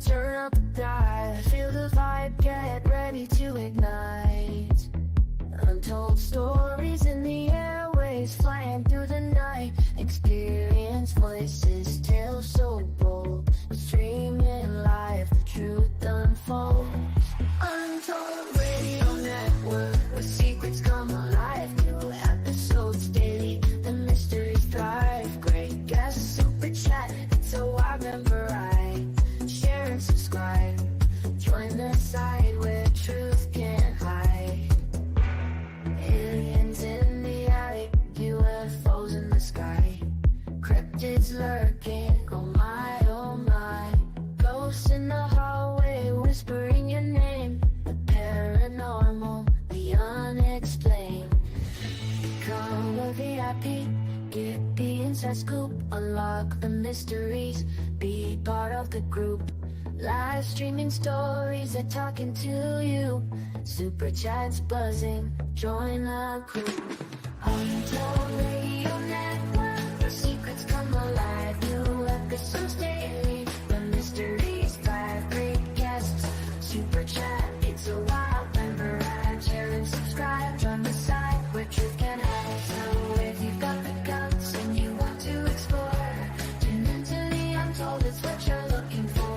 Turn up the dial, feel the vibe, get ready to ignite. Untold stories in the airways, flying through the night. Experience voices, tales so bold. Streaming live, the truth unfolds. Untold Radio Network, where secrets come alive. New episodes daily, the mysteries thrive. Great guests, super chat, it's so I memorize. Share and subscribe, join the side where truth can't hide. Aliens in the attic, UFOs in the sky. Cryptids lurking, oh my, oh my. Ghosts in the hallway, whispering your name. The paranormal, the unexplained. Become a VIP, get the inside scoop. Unlock the mysteries, be part of the group. Live streaming stories are talking to you. Super chats buzzing, join the crew. Untold Radio Network, the secrets come alive. New episodes daily, the mysteries thrive. Great guests, super chat, it's a wild member. Share and subscribe, join the side where truth can hide. So if you've got the guts and you want to explore, tune into the untold, it's what you're looking for.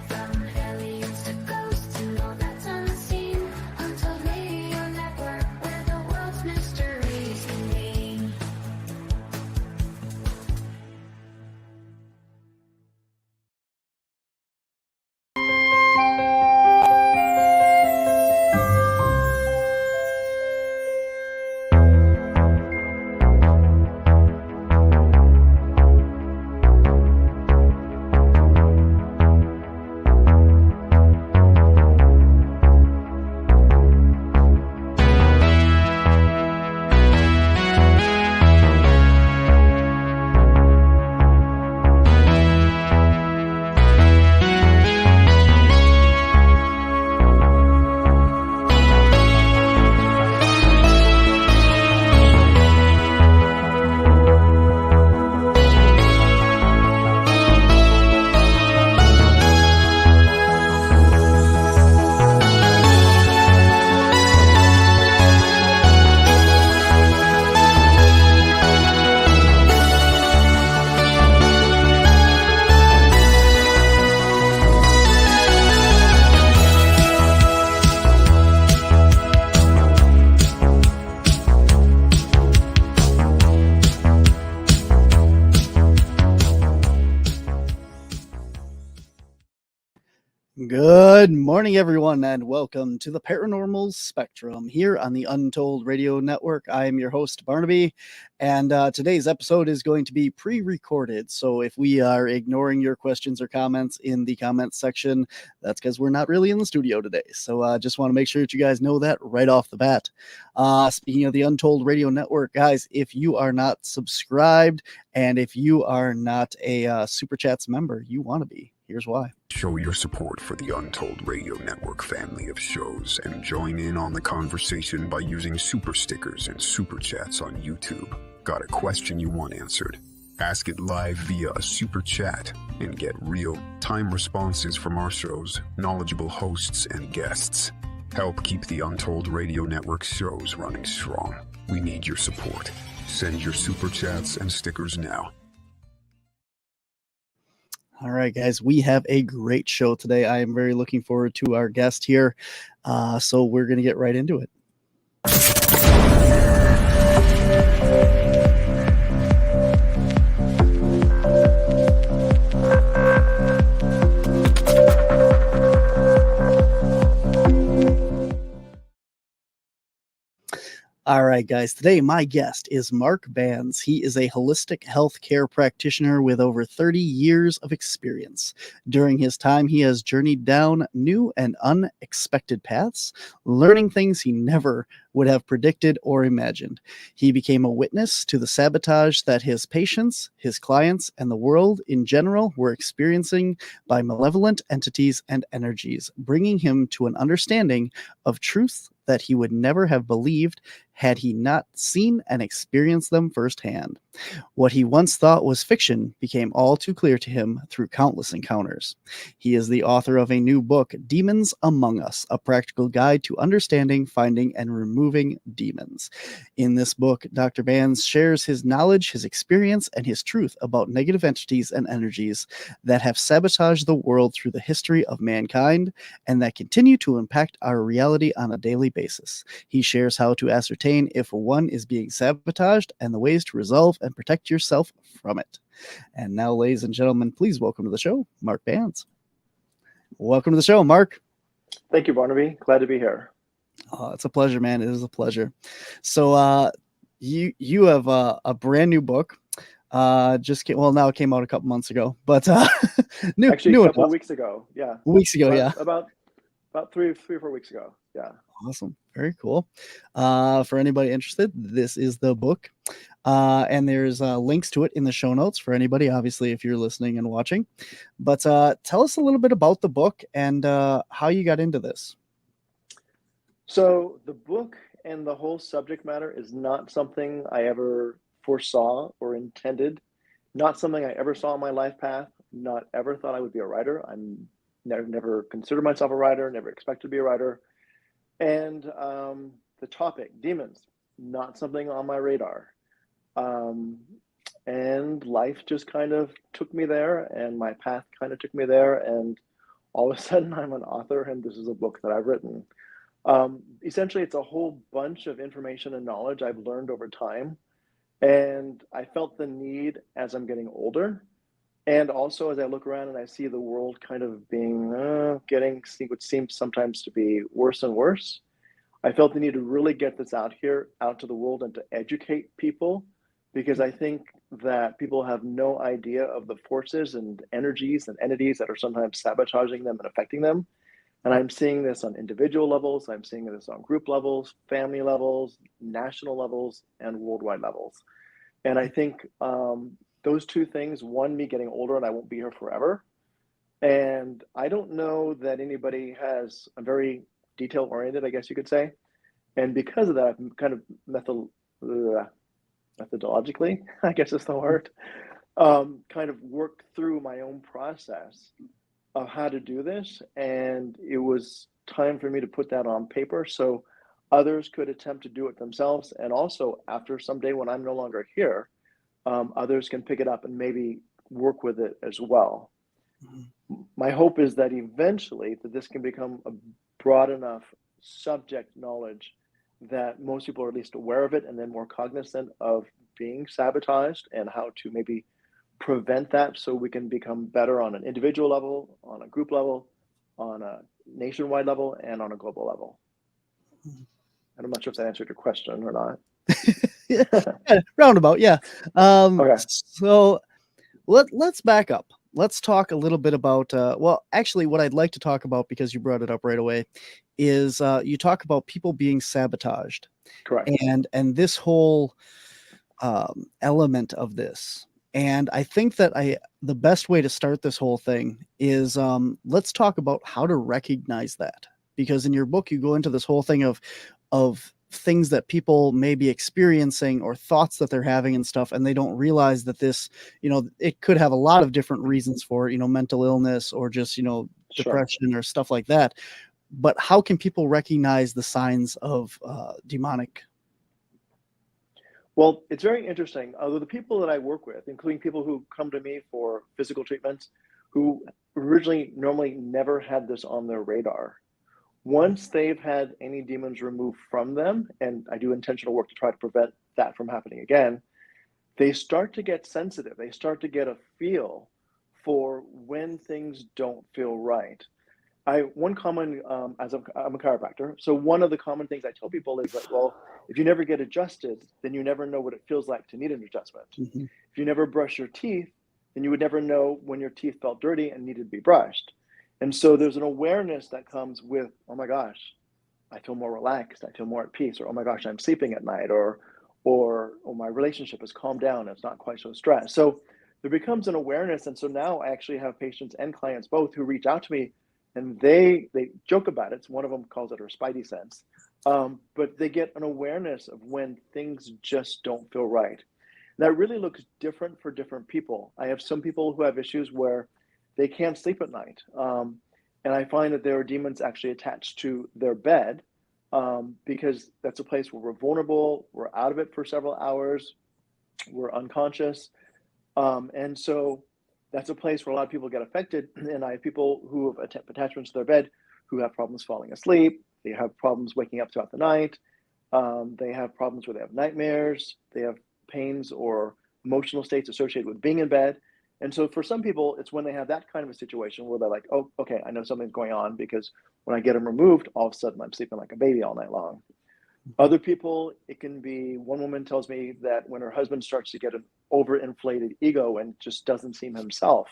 From aliens to ghosts to all that's unseen. Untold Radio Network, where the world's mysteries convene. Good morning, everyone, and welcome to the Paranormal Spectrum here on the Untold Radio Network. I am your host, Barnaby, and today's episode is going to be pre-recorded. So if we are ignoring your questions or comments in the comments section, that's because we're not really in the studio today. So just want to make sure that you guys know that right off the bat. Speaking of the Untold Radio Network, guys, if you are not subscribed and if you are not a Super Chats member, you want to be. Here's why. Show your support for the Untold Radio Network family of shows and join in on the conversation by using super stickers and super chats on YouTube. Got a question you want answered? Ask it live via a super chat and get real-time responses from our show's knowledgeable hosts and guests. Help keep the Untold Radio Network shows running strong. We need your support. Send your super chats and stickers now. All right, guys, we have a great show today. I am very looking forward to our guest here. So we're going to get right into it. All right, guys, today my guest is Mark Bands. He is a holistic health care practitioner with over 30 years of experience. During his time, he has journeyed down new and unexpected paths, learning things he never would have predicted or imagined. He became a witness to the sabotage that his patients, his clients, and the world in general were experiencing by malevolent entities and energies, bringing him to an understanding of truth that he would never have believed had he not seen and experienced them firsthand. What he once thought was fiction became all too clear to him through countless encounters. He is the author of a new book, Demons Among Us, a practical guide to understanding, finding, and removing demons. In this book, Dr. Bands shares his knowledge, his experience, and his truth about negative entities and energies that have sabotaged the world through the history of mankind and that continue to impact our reality on a daily basis. He shares how to ascertain if one is being sabotaged and the ways to resolve and protect yourself from it. And now, ladies and gentlemen, please welcome to the show, Mark Bands. Welcome to the show, Mark. Thank you, Barnaby. Glad to be here. Oh, it's a pleasure, man. It is a pleasure. So you have a brand new book. Now it came out a couple months ago, but new a couple enough. of weeks ago. Yeah. Weeks ago, yeah. About 3 or 4 weeks ago. Yeah. Awesome. Very cool. For anybody interested, this is the book. And there's links to it in the show notes for anybody, obviously, if you're listening and watching. But tell us a little bit about the book and how you got into this. So the book and the whole subject matter is not something I ever foresaw or intended, not something I ever saw in my life path, not ever thought I would be a writer. I'm never considered myself a writer, never expected to be a writer. And the topic, demons, not something on my radar. And life just kind of took me there, and my path kind of took me there, and all of a sudden I'm an author, and this is a book that I've written. Essentially, it's a whole bunch of information and knowledge I've learned over time, and I felt the need as I'm getting older, and also as I look around and I see the world kind of being getting what seems sometimes to be worse and worse. I felt the need to really get this out to the world, and to educate people, because I think that people have no idea of the forces and energies and entities that are sometimes sabotaging them and affecting them. And I'm seeing this on individual levels, I'm seeing this on group levels, family levels, national levels, and worldwide levels. And I think those two things, one, me getting older and I won't be here forever. And I don't know that anybody has a very detail oriented, I guess you could say. And because of that, I've kind of methodologically, I guess is the word, kind of worked through my own process of how to do this. And it was time for me to put that on paper so others could attempt to do it themselves. And also, after someday when I'm no longer here, others can pick it up and maybe work with it as well. Mm-hmm. My hope is that eventually that this can become a broad enough subject knowledge that most people are at least aware of it, and then more cognizant of being sabotaged and how to maybe prevent that, so we can become better on an individual level, on a group level, on a nationwide level, and on a global level. And I'm not sure if that answered your question or not. Yeah, roundabout, yeah. Okay. So let's back up. Let's talk a little bit about, actually what I'd like to talk about, because you brought it up right away, is you talk about people being sabotaged. Correct. And this whole element of this. And I think that the best way to start this whole thing is let's talk about how to recognize that. Because in your book, you go into this whole thing of things that people may be experiencing or thoughts that they're having and stuff, and they don't realize that this, it could have a lot of different reasons for, mental illness or just, depression or stuff like that. But how can people recognize the signs of demonic? Well, it's very interesting. The people that I work with, including people who come to me for physical treatments, who originally normally never had this on their radar, once they've had any demons removed from them, and I do intentional work to try to prevent that from happening again, they start to get sensitive. They start to get a feel for when things don't feel right. I'm a chiropractor, so one of the common things I tell people is that, well, if you never get adjusted, then you never know what it feels like to need an adjustment. Mm-hmm. If you never brush your teeth, then you would never know when your teeth felt dirty and needed to be brushed. And so there's an awareness that comes with, oh my gosh, I feel more relaxed, I feel more at peace, or oh my gosh, I'm sleeping at night, or my relationship has calmed down, it's not quite so stressed. So there becomes an awareness. And so now I actually have patients and clients both who reach out to me, and they joke about it. One of them calls it her spidey sense. But they get an awareness of when things just don't feel right. That really looks different for different people. I have some people who have issues where they can't sleep at night. And I find that there are demons actually attached to their bed, because that's a place where we're vulnerable, we're out of it for several hours, we're unconscious. And so that's a place where a lot of people get affected. And I have people who have attachments to their bed who have problems falling asleep. They have problems waking up throughout the night. They have problems where they have nightmares. They have pains or emotional states associated with being in bed. And so for some people, it's when they have that kind of a situation where they're like, oh, okay, I know something's going on, because when I get them removed, all of a sudden I'm sleeping like a baby all night long. Other people, it can be, one woman tells me that when her husband starts to get an overinflated ego and just doesn't seem himself,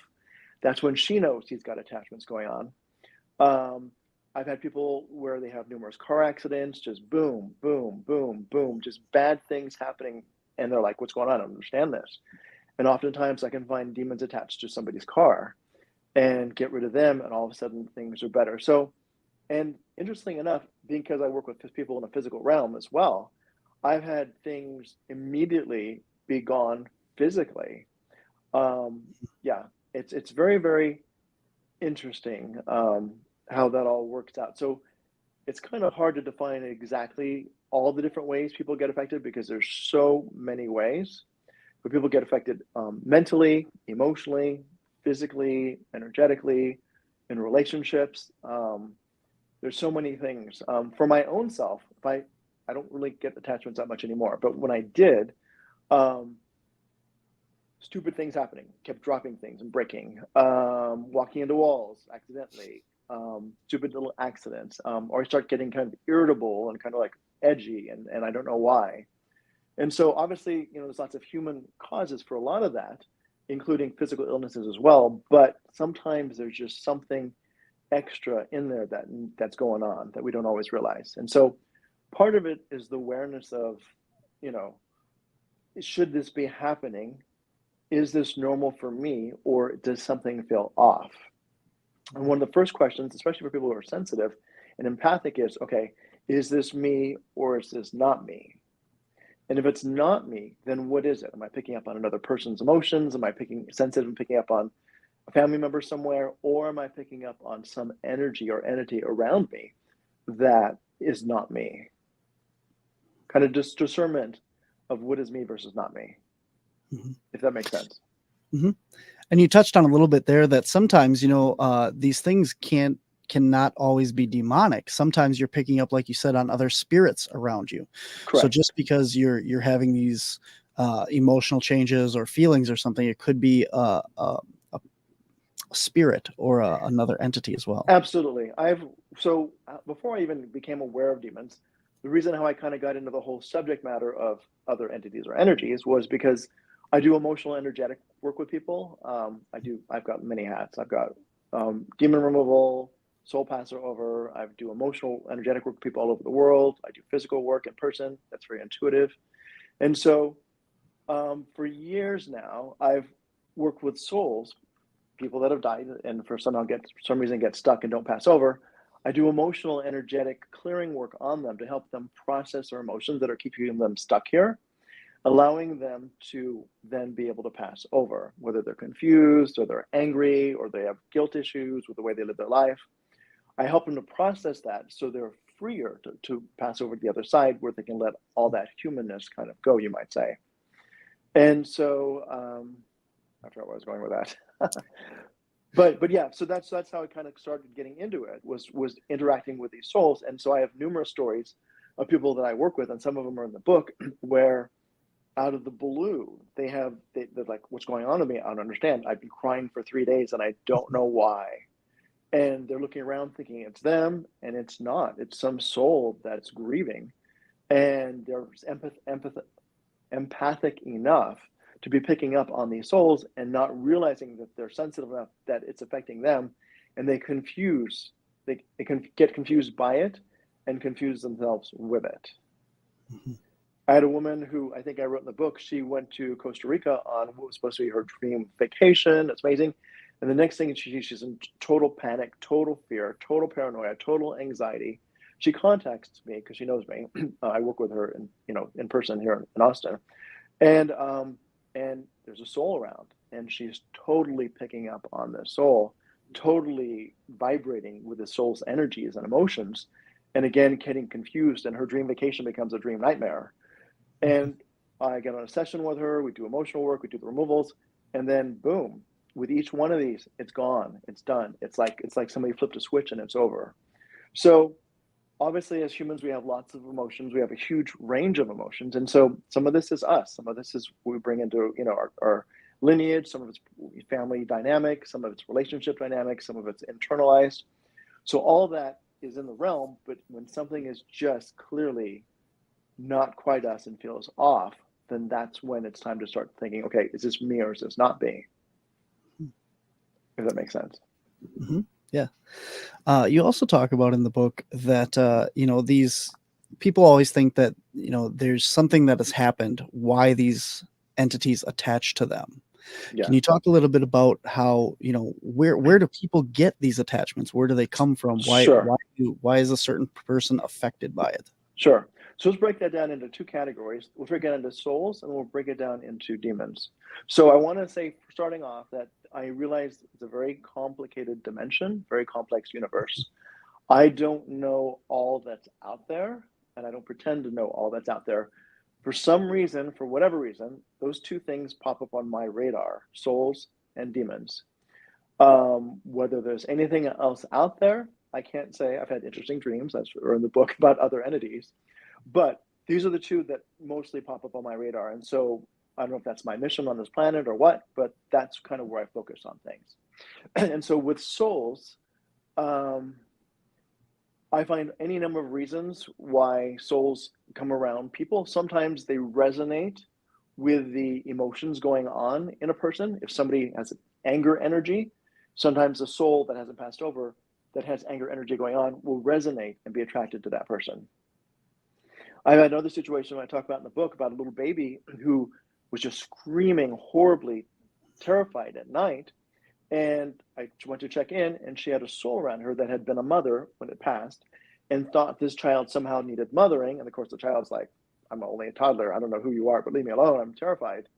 that's when she knows he's got attachments going on. I've had people where they have numerous car accidents, just boom, boom, boom, boom, just bad things happening. And they're like, what's going on? I don't understand this. And oftentimes I can find demons attached to somebody's car and get rid of them, and all of a sudden things are better. So, and interestingly enough, because I work with people in the physical realm as well, I've had things immediately be gone physically. Yeah, it's very, very interesting how that all works out. So it's kind of hard to define exactly all the different ways people get affected, because there's so many ways. But people get affected mentally, emotionally, physically, energetically, in relationships. There's so many things. For my own self, I don't really get attachments that much anymore. But when I did, stupid things happening, kept dropping things and breaking, walking into walls accidentally, stupid little accidents, or I start getting kind of irritable and kind of like edgy, and I don't know why. And so obviously, there's lots of human causes for a lot of that, including physical illnesses as well. But sometimes there's just something extra in there that's going on that we don't always realize. And so part of it is the awareness of, should this be happening? Is this normal for me, or does something feel off? And one of the first questions, especially for people who are sensitive and empathic, is, okay, is this me or is this not me? And if it's not me, then what is it? Am I picking up on another person's emotions? Am I picking up on a family member somewhere? Or am I picking up on some energy or entity around me that is not me? Kind of just discernment of what is me versus not me, if that makes sense. Mm-hmm. And you touched on a little bit there that sometimes, these things cannot always be demonic. Sometimes you're picking up, like you said, on other spirits around you. Correct. So just because you're having these emotional changes or feelings or something, it could be a spirit or another entity as well. Absolutely. So before I even became aware of demons, the reason how I kind of got into the whole subject matter of other entities or energies was because I do emotional energetic work with people. I've got many hats. I've got demon removal, soul passer over. I do emotional energetic work with people all over the world. I do physical work in person. That's very intuitive. And so for years now, I've worked with souls, people that have died and for some reason get stuck and don't pass over. I do emotional energetic clearing work on them to help them process their emotions that are keeping them stuck here, allowing them to then be able to pass over, whether they're confused or they're angry or they have guilt issues with the way they live their life. I help them to process that so they're freer to pass over to the other side, where they can let all that humanness kind of go, you might say. And so I forgot where I was going with that. But yeah, so that's how I kind of started getting into it, was interacting with these souls. And so I have numerous stories of people that I work with, and some of them are in the book, where out of the blue, they're like, what's going on with me? I don't understand. I've been crying for 3 days and I don't know why. And they're looking around thinking it's them, and it's not. It's some soul that's grieving, and they're empathic enough to be picking up on these souls and not realizing that they're sensitive enough that it's affecting them, and they can get confused by it and confuse themselves with it. Mm-hmm. I had a woman who, I think I wrote in the book, she went to Costa Rica on what was supposed to be her dream vacation. It's amazing. And the next thing, she's in total panic, total fear, total paranoia, total anxiety. She contacts me because she knows me. I work with her in person here in Austin. And and there's a soul around, and she's totally picking up on the soul, totally vibrating with the soul's energies and emotions, and again getting confused, and her dream vacation becomes a dream nightmare. And I get on a session with her, we do emotional work, we do the removals, and then boom, with each one of these, it's gone, it's done. It's like somebody flipped a switch and it's over. So obviously, as humans, we have lots of emotions. We have a huge range of emotions. And so some of this is us. Some of this is we bring into, our lineage. Some of it's family dynamic. Some of it's relationship dynamic. Some of it's internalized. So all that is in the realm. But when something is just clearly not quite us and feels off, then that's when it's time to start thinking, okay, is this me or is this not me? If that makes sense. Mm-hmm. Yeah. You also talk about in the book that, these people always think that, there's something that has happened, why these entities attach to them. Yeah. Can you talk a little bit about how, where do people get these attachments? Where do they come from? Sure. Why is a certain person affected by it? Sure. So let's break that down into two categories. We'll break it into souls, and we'll break it down into demons. So I want to say, starting off, that I realize it's a very complicated dimension, very complex universe. I don't know all that's out there, and I don't pretend to know all that's out there. For some reason, for whatever reason, those two things pop up on my radar, souls and demons. Whether there's anything else out there, I can't say. I've had interesting dreams, that's are in the book, about other entities. But these are the two that mostly pop up on my radar. And so I don't know if that's my mission on this planet or what, but that's kind of where I focus on things. And so with souls, I find any number of reasons why souls come around people. Sometimes they resonate with the emotions going on in a person. If somebody has anger energy, sometimes a soul that hasn't passed over that has anger energy going on will resonate and be attracted to that person. I've had another situation I talk about in the book about a little baby who was just screaming horribly, terrified at night. And I went to check in, and she had a soul around her that had been a mother when it passed, and thought this child somehow needed mothering. And of course, the child's like, I'm only a toddler. I don't know who you are, but leave me alone. I'm terrified.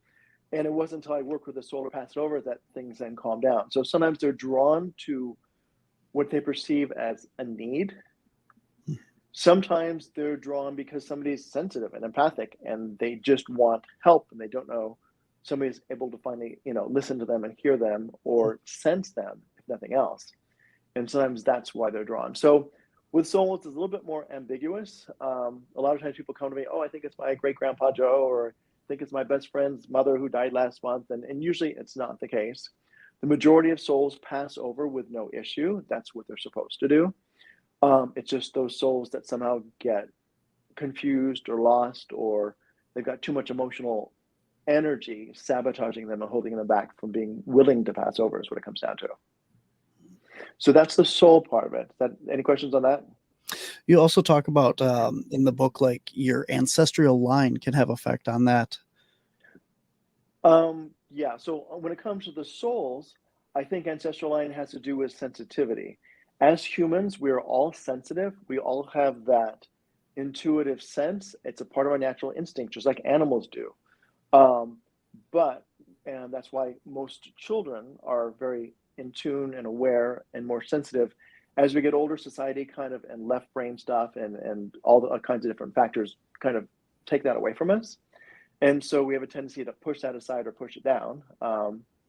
And it wasn't until I worked with the soul to pass it over that things then calmed down. So sometimes they're drawn to what they perceive as a need. Sometimes they're drawn because somebody's sensitive and empathic, and they just want help, and they don't know somebody's able to finally, listen to them and hear them or sense them, if nothing else. And sometimes that's why they're drawn. So with souls, it's a little bit more ambiguous. A lot of times people come to me, oh, I think it's my great grandpa Joe, or I think it's my best friend's mother who died last month. And usually it's not the case. The majority of souls pass over with no issue. That's what they're supposed to do. It's just those souls that somehow get confused or lost, or they've got too much emotional energy sabotaging them and holding them back from being willing to pass over is what it comes down to. So that's the soul part of it. Any questions on that? You also talk about in the book, like your ancestral line can have effect on that. Yeah. So when it comes to the souls, I think ancestral line has to do with sensitivity. As humans, we are all sensitive. We all have that intuitive sense. It's a part of our natural instinct, just like animals do. And that's why most children are very in tune and aware and more sensitive. As we get older, society kind of, and left brain stuff and all the kinds of different factors kind of take that away from us. And so we have a tendency to push that aside or push it down.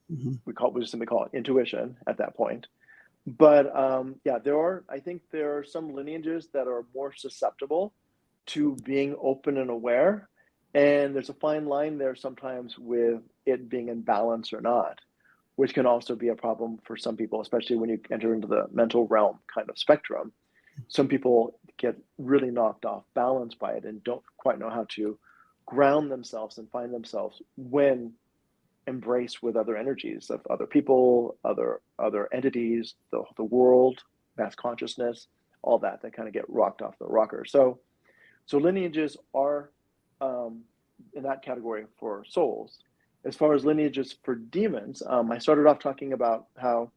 We just simply call it intuition at that point. But I think there are some lineages that are more susceptible to being open and aware. And there's a fine line there sometimes with it being in balance or not, which can also be a problem for some people, especially when you enter into the mental realm kind of spectrum. Some people get really knocked off balance by it and don't quite know how to ground themselves and find themselves when embraced with other energies of other people, other entities, the world, mass consciousness, all that kind of get rocked off the rocker. So lineages are in that category for souls. As far as lineages for demons, I started off talking about how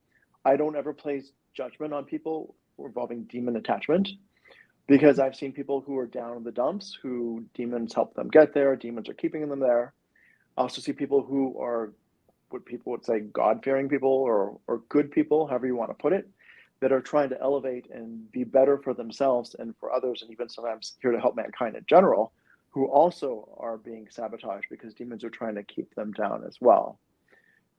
I don't ever place judgment on people involving demon attachment, because I've seen people who are down in the dumps, who demons help them get there, demons are keeping them there. I also see people who are what people would say God-fearing people or good people, however you want to put it, that are trying to elevate and be better for themselves and for others, and even sometimes here to help mankind in general, who also are being sabotaged because demons are trying to keep them down as well.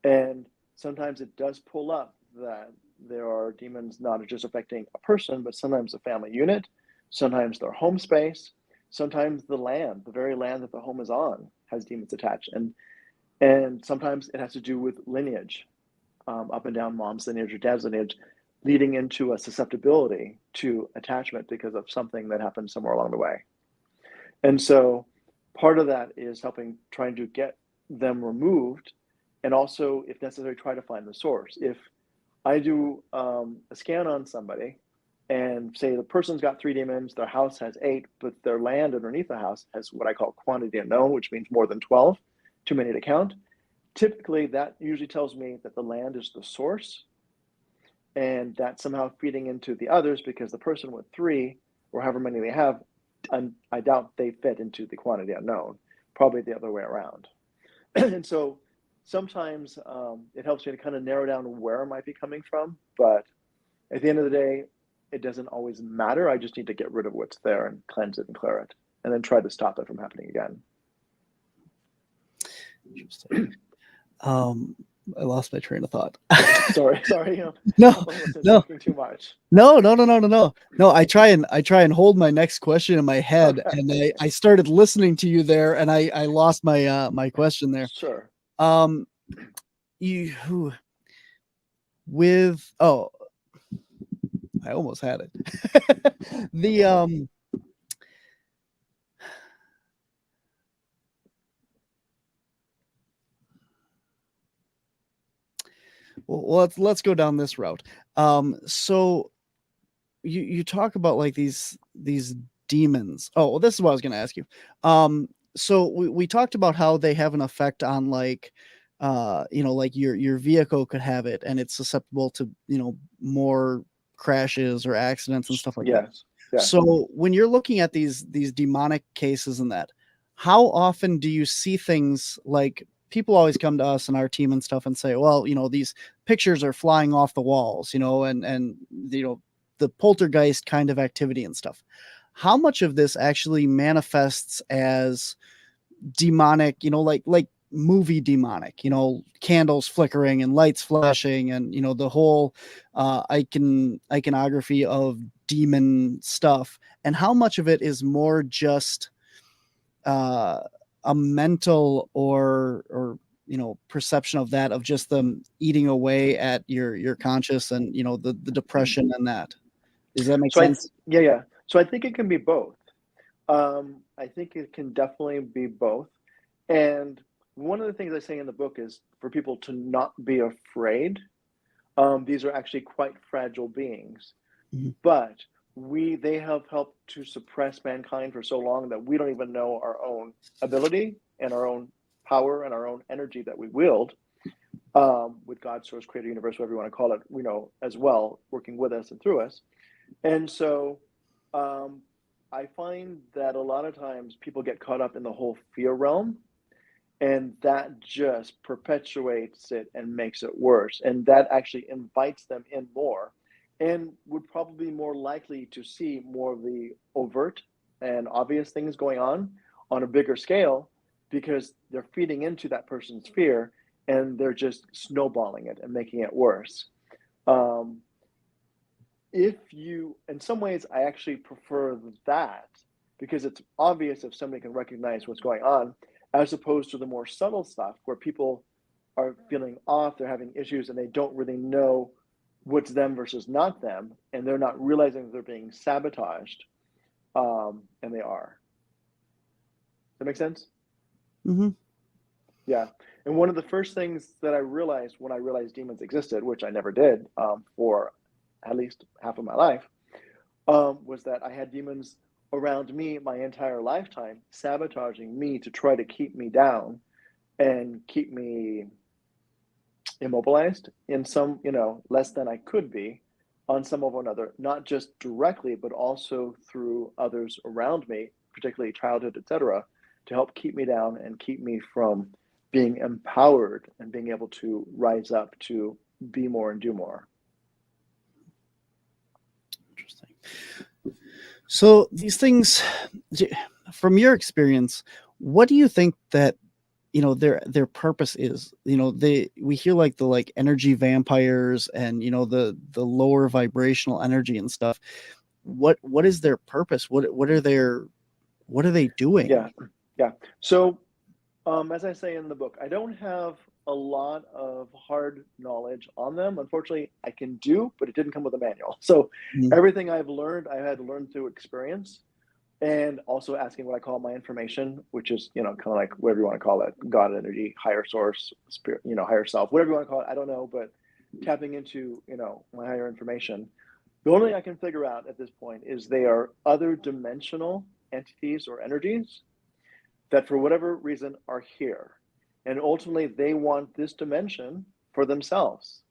And sometimes it does pull up that there are demons not just affecting a person, but sometimes a family unit, sometimes their home space, sometimes the land, the very land that the home is on, has demons attached. And sometimes it has to do with lineage, up and down mom's lineage or dad's lineage, leading into a susceptibility to attachment because of something that happened somewhere along the way. And so part of that is trying to get them removed, and also, if necessary, try to find the source. If I do a scan on somebody and say the person's got 3 demons, their house has 8, but their land underneath the house has what I call quantity unknown, which means more than 12, too many to count. Typically, that usually tells me that the land is the source, and that's somehow feeding into the others, because the person with 3, or however many they have, I doubt they fit into the quantity unknown, probably the other way around. And so sometimes it helps me to kind of narrow down where it might be coming from, but at the end of the day, it doesn't always matter. I just need to get rid of what's there and cleanse it and clear it, and then try to stop it from happening again. Interesting. I lost my train of thought. Sorry. No, Talking too much. No. I try and hold my next question in my head, okay. And I started listening to you there, and I lost my my question there. Sure. I almost had it. Well, let's go down this route. So you talk about like these demons. Oh, well, this is what I was going to ask you. So we talked about how they have an effect on like like your vehicle could have it, and it's susceptible to more crashes or accidents and stuff like that. Yeah. So when you're looking at these demonic cases and that, how often do you see things like people always come to us and our team and stuff and say, well, these pictures are flying off the walls, and the poltergeist kind of activity and stuff. How much of this actually manifests as demonic, like movie demonic, candles flickering and lights flashing and, the whole iconography of demon stuff, and how much of it is more just a mental or perception of that, of just them eating away at your conscious and the depression and that. Does that make sense? Yeah. So I think it can be both. I think it can definitely be both. And one of the things I say in the book is for people to not be afraid. These are actually quite fragile beings, mm-hmm. But they have helped to suppress mankind for so long that we don't even know our own ability and our own power and our own energy that we wield, with God, source, creator, universe, whatever you want to call it, as well, working with us and through us. And so I find that a lot of times people get caught up in the whole fear realm, and that just perpetuates it and makes it worse. And that actually invites them in more, and would probably be more likely to see more of the overt and obvious things going on a bigger scale, because they're feeding into that person's fear and they're just snowballing it and making it worse. In some ways, I actually prefer that, because it's obvious if somebody can recognize what's going on, as opposed to the more subtle stuff where people are feeling off, they're having issues, and they don't really know what's them versus not them, and they're not realizing they're being sabotaged, and they are. Does that make sense? Mm-hmm. Yeah. And one of the first things that I realized when I realized demons existed, which I never did for at least half of my life, was that I had demons around me my entire lifetime, sabotaging me to try to keep me down and keep me immobilized in some, less than I could be on some of another, not just directly, but also through others around me, particularly childhood, etc., to help keep me down and keep me from being empowered and being able to rise up to be more and do more. Interesting. So these things, from your experience, what do you think that, you know, their purpose is? You know, we hear like the like energy vampires and, you know, the lower vibrational energy and stuff. What is their purpose? What are they doing? Yeah. So as I say in the book, I don't have a lot of hard knowledge on them. Unfortunately, I can do, but it didn't come with a manual. So everything I've learned, I had to learn through experience, and also asking what I call my information, which is, you know, kind of like whatever you want to call it, God, energy, higher source, spirit, you know, higher self, whatever you want to call it. I don't know, but tapping into, you know, my higher information. The only thing I can figure out at this point is they are other dimensional entities or energies that for whatever reason are here. And ultimately they want this dimension for themselves.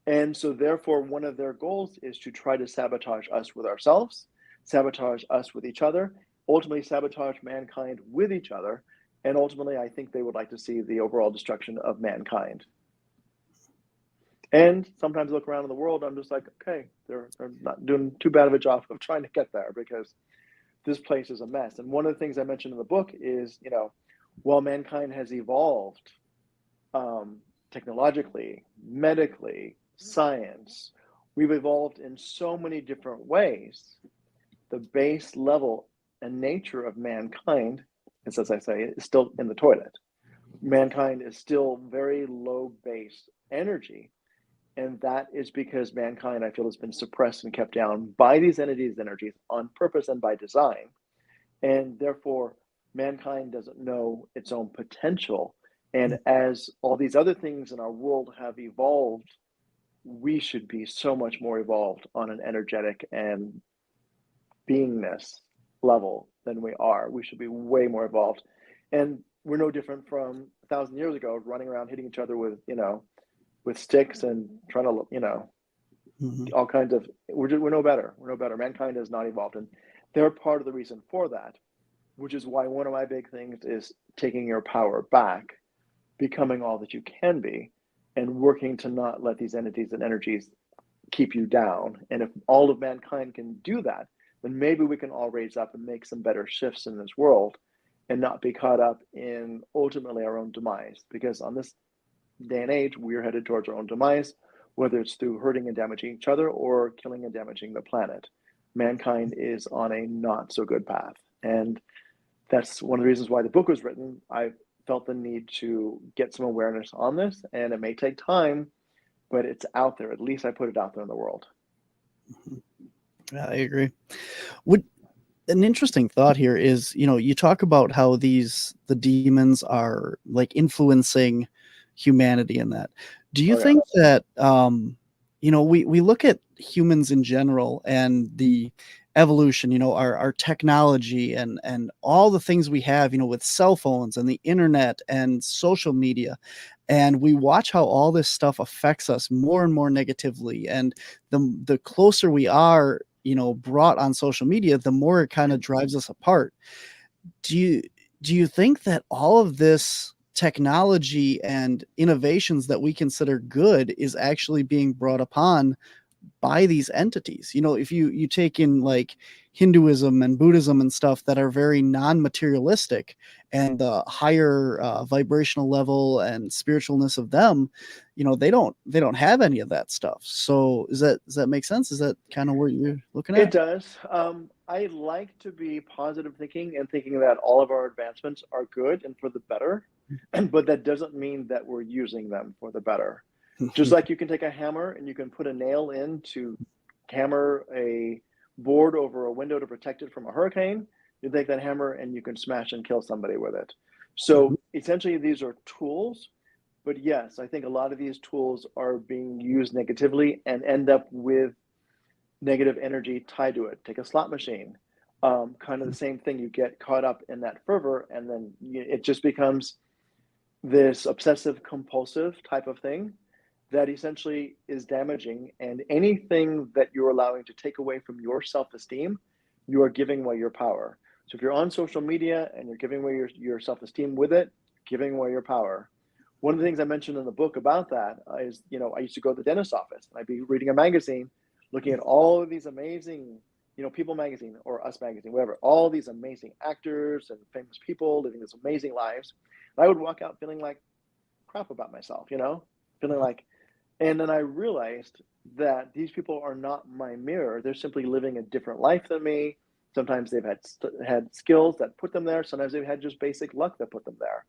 And so therefore one of their goals is to try to sabotage us with ourselves, sabotage us with each other, ultimately sabotage mankind with each other. And ultimately, I think they would like to see the overall destruction of mankind. And sometimes I look around in the world, I'm just like, okay, they're not doing too bad of a job of trying to get there, because this place is a mess. And one of the things I mentioned in the book is, you know, while mankind has evolved technologically, medically, science, we've evolved in so many different ways. The base level and nature of mankind, as I say, is still in the toilet. Mankind is still very low base energy. And that is because mankind, I feel, has been suppressed and kept down by these entities, energies on purpose and by design. And therefore, mankind doesn't know its own potential. And as all these other things in our world have evolved, we should be so much more evolved on an energetic and beingness level than we are. We should be way more evolved. And we're no different from 1,000 years ago, running around hitting each other with, you know, with sticks and trying to, you know, all kinds of, we're no better. We're no better. Mankind has not evolved. And they're part of the reason for that, which is why one of my big things is taking your power back, becoming all that you can be, and working to not let these entities and energies keep you down. And if all of mankind can do that, then maybe we can all raise up and make some better shifts in this world and not be caught up in ultimately our own demise. Because on this day and age, we're headed towards our own demise, whether it's through hurting and damaging each other or killing and damaging the planet. Mankind is on a not so good path. And that's one of the reasons why the book was written. I felt the need to get some awareness on this, and it may take time, but it's out there. At least I put it out there in the world. Yeah, I agree. An interesting thought here is, you know, you talk about how the demons are like influencing humanity in that. Do you think that, you know, we look at humans in general and the evolution, you know, our technology and all the things we have, you know, with cell phones and the internet and social media, and we watch how all this stuff affects us more and more negatively, and the closer we are, you know, brought on social media, the more it kind of drives us apart. Do you think that all of this technology and innovations that we consider good is actually being brought upon by these entities? You know, if you take in like Hinduism and Buddhism and stuff that are very non-materialistic, and the higher vibrational level and spiritualness of them, you know, they don't have any of that stuff. So does that make sense? Is that kind of what you're looking at? It does. I like to be positive thinking and thinking that all of our advancements are good and for the better, but that doesn't mean that we're using them for the better. Just like you can take a hammer and you can put a nail in to hammer a board over a window to protect it from a hurricane, you take that hammer and you can smash and kill somebody with it. So essentially these are tools, but yes, I think a lot of these tools are being used negatively and end up with negative energy tied to it. Take a slot machine, kind of the same thing. You get caught up in that fervor, and then it just becomes this obsessive compulsive type of thing that essentially is damaging. And anything that you're allowing to take away from your self-esteem, you are giving away your power. So if you're on social media and you're giving away your self-esteem with it, giving away your power. one of the things I mentioned in the book about that is, I used to go to the dentist's office and I'd be reading a magazine, looking at all of these amazing, People magazine or Us magazine, whatever, all these amazing actors and famous people living these amazing lives. And I would walk out feeling like crap about myself, feeling like, and then I realized that these people are not my mirror. They're simply living a different life than me. Sometimes they've had skills that put them there. Sometimes they've had just basic luck that put them there.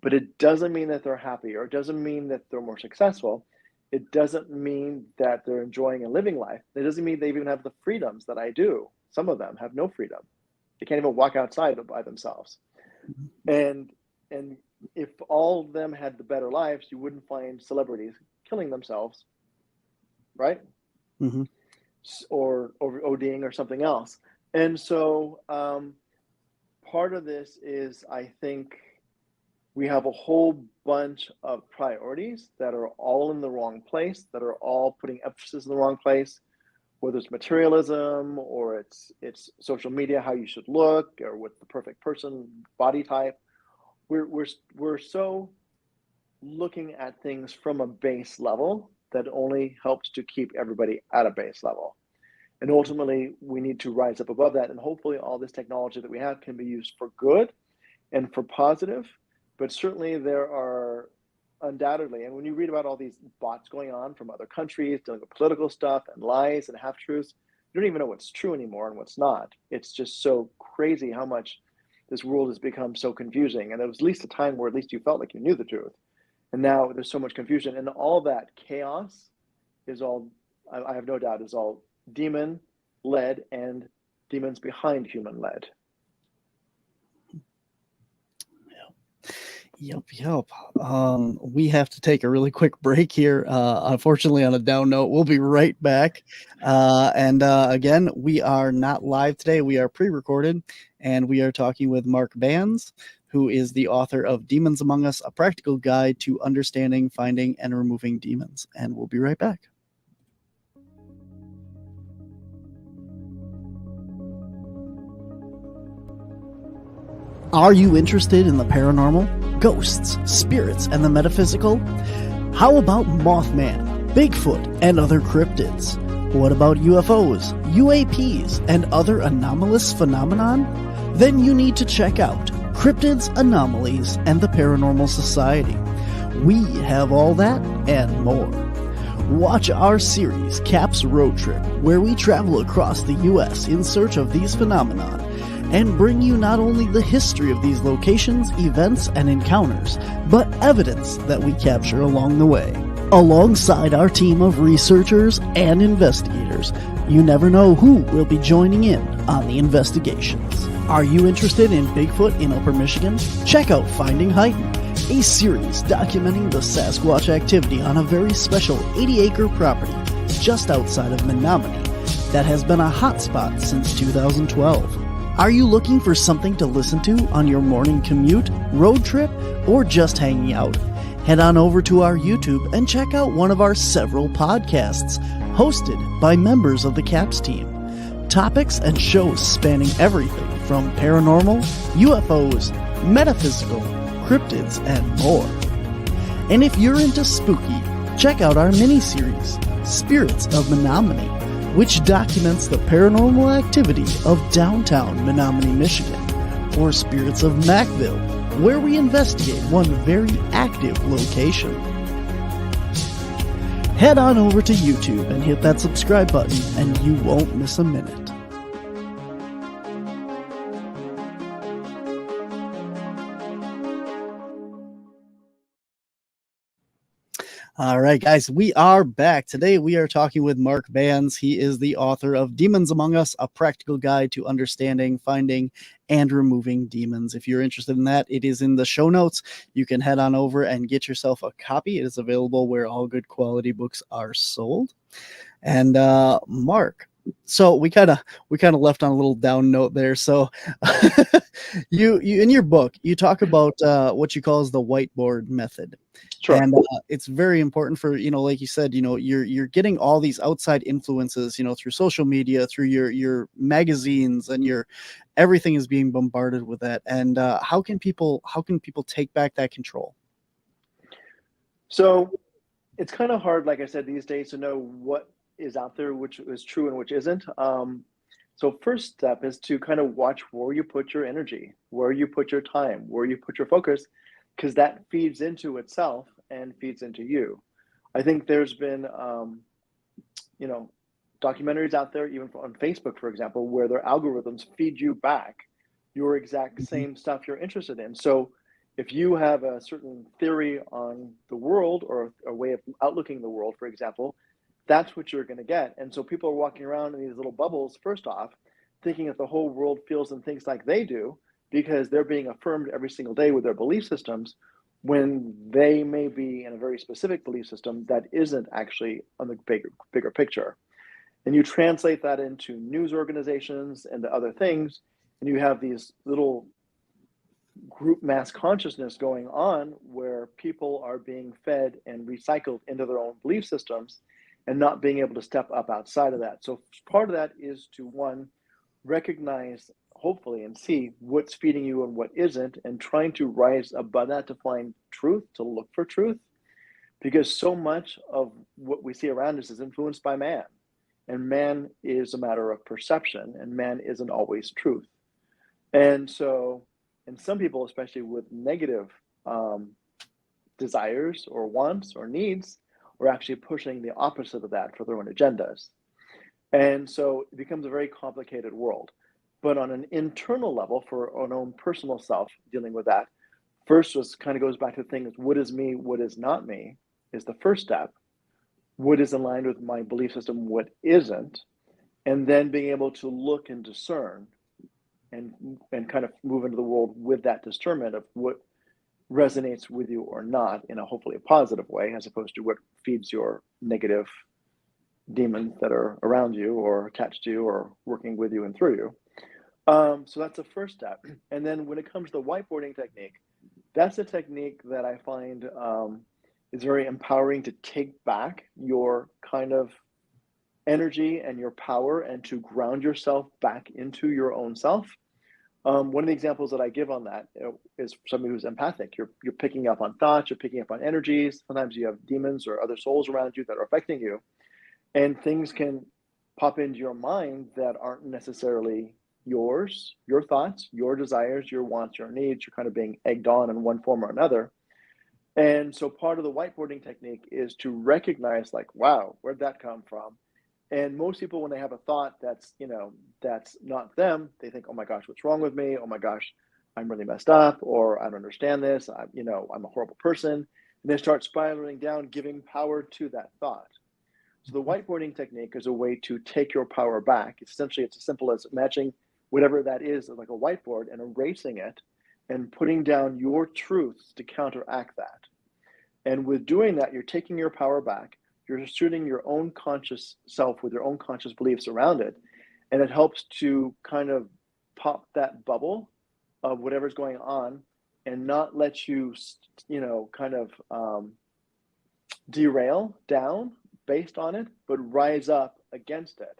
But it doesn't mean that they're happy, or it doesn't mean that they're more successful. It doesn't mean that they're enjoying and living life. It doesn't mean they even have the freedoms that I do. Some of them have no freedom. They can't even walk outside by themselves. And if all of them had the better lives, you wouldn't find celebrities killing themselves, right? Mm-hmm. Or ODing or something else. And so part of this is, I think, we have a whole bunch of priorities that are all in the wrong place, that are all putting emphasis in the wrong place, whether it's materialism or it's social media, how you should look, or with the perfect person, body type. We're so looking at things from a base level that only helps to keep everybody at a base level. And ultimately, we need to rise up above that. And hopefully all this technology that we have can be used for good and for positive. But certainly there are undoubtedly, and when you read about all these bots going on from other countries, dealing with political stuff and lies and half-truths, you don't even know what's true anymore and what's not. It's just so crazy how much this world has become so confusing. And there was at least a time where at least you felt like you knew the truth. And now there's so much confusion. And all that chaos is all, I have no doubt, is all demon-led and demons behind human-led. Yep. We have to take a really quick break here. Unfortunately, on a down note, we'll be right back. Again, we are not live today. We are pre-recorded, and we are talking with Mark Bands, who is the author of Demons Among Us, a practical guide to understanding, finding, and removing demons. And we'll be right back. Are you interested in the paranormal, ghosts, spirits, and the metaphysical? How about Mothman, Bigfoot, and other cryptids? What about UFOs, UAPs, and other anomalous phenomenon? Then you need to check out Cryptids, Anomalies, and the Paranormal Society. We have all that and more. Watch our series, Caps Road Trip, where we travel across the U.S. in search of these phenomena and bring you not only the history of these locations, events, and encounters, but evidence that we capture along the way. Alongside our team of researchers and investigators, you never know who will be joining in on the investigations. Are you interested in Bigfoot in Upper Michigan? Check out Finding Heighten, a series documenting the Sasquatch activity on a very special 80-acre property just outside of Menominee that has been a hotspot since 2012. Are you looking for something to listen to on your morning commute, road trip, or just hanging out? Head on over to our YouTube and check out one of our several podcasts hosted by members of the CAPS team. Topics and shows spanning everything from paranormal, UFOs, metaphysical, cryptids, and more. And if you're into spooky, check out our mini-series, Spirits of Menominee, which documents the paranormal activity of downtown Menominee, Michigan, or Spirits of Macville, where we investigate one very active location. Head on over to YouTube and hit that subscribe button, and you won't miss a minute. All right, guys, we are back. Today we are talking with Mark Bands. He is the author of Demons Among Us, a practical guide to understanding, finding, and removing demons. If you're interested in that, it is in the show notes. You can head on over and get yourself a copy. It is available where all good quality books are sold. And Mark, so we kind of left on a little down note there. So you in your book, you talk about what you call as the whiteboard method. Sure. And it's very important for, like you said, you're getting all these outside influences, through social media, through your magazines, and everything is being bombarded with that. And how can people take back that control? So it's kind of hard, like I said, these days to know what is out there, which is true and which isn't. So first step is to kind of watch where you put your energy, where you put your time, where you put your focus, because that feeds into itself and feeds into you. I think there's been, documentaries out there, even on Facebook, for example, where their algorithms feed you back your exact same stuff you're interested in. So if you have a certain theory on the world or a way of outlooking the world, for example, that's what you're going to get. And so people are walking around in these little bubbles, first off, thinking that the whole world feels and thinks like they do because they're being affirmed every single day with their belief systems, when they may be in a very specific belief system that isn't actually on the bigger picture. And you translate that into news organizations and to other things, and you have these little group mass consciousness going on where people are being fed and recycled into their own belief systems and not being able to step up outside of that. So part of that is to, one, recognize, hopefully, and see what's feeding you and what isn't, and trying to rise above that to find truth, to look for truth, because so much of what we see around us is influenced by man. And man is a matter of perception, and man isn't always truth. And so, and some people, especially with negative desires or wants or needs, are actually pushing the opposite of that for their own agendas. And so it becomes a very complicated world. But on an internal level, for our own personal self, dealing with that, first just kind of goes back to things: what is me, what is not me, is the first step. What is aligned with my belief system, what isn't, and then being able to look and discern and kind of move into the world with that discernment of what resonates with you or not, in a hopefully a positive way, as opposed to what feeds your negative demons that are around you or attached to you or working with you and through you. So that's the first step. And then when it comes to the whiteboarding technique, that's a technique that I find is very empowering to take back your kind of energy and your power and to ground yourself back into your own self. One of the examples that I give on that is somebody who's empathic. You're picking up on thoughts, you're picking up on energies. Sometimes you have demons or other souls around you that are affecting you, and things can pop into your mind that aren't necessarily yours, your thoughts, your desires, your wants, your needs. You're kind of being egged on in one form or another. And so part of the whiteboarding technique is to recognize, like, wow, where'd that come from? And most people, when they have a thought that's not them, they think, oh my gosh, what's wrong with me? Oh my gosh, I'm really messed up, or I don't understand this. I'm a horrible person. And they start spiraling down, giving power to that thought. So the whiteboarding technique is a way to take your power back. Essentially, it's as simple as imagining whatever that is like a whiteboard and erasing it and putting down your truths to counteract that. And with doing that, you're taking your power back. You're asserting your own conscious self with your own conscious beliefs around it. And it helps to kind of pop that bubble of whatever's going on and not let you, kind of derail down based on it, but rise up against it.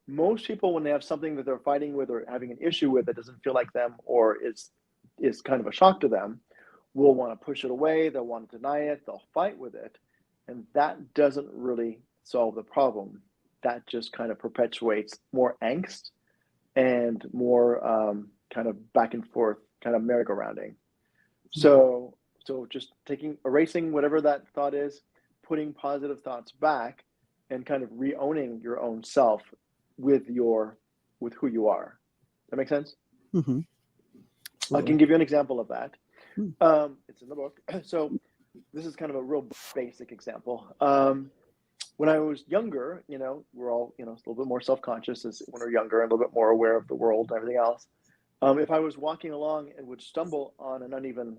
Most people, when they have something that they're fighting with or having an issue with that doesn't feel like them or is kind of a shock to them, will want to push it away. They'll want to deny it. They'll fight with it. And that doesn't really solve the problem. That just kind of perpetuates more angst and more kind of back and forth, kind of merry-go-rounding. So just erasing whatever that thought is, putting positive thoughts back, and kind of re-owning your own self with who you are. That make sense? Mm-hmm. I can give you an example of that. It's in the book. So this is kind of a real basic example. When I was younger, we're all, a little bit more self-conscious when we're younger and a little bit more aware of the world and everything else. If I was walking along and would stumble on an uneven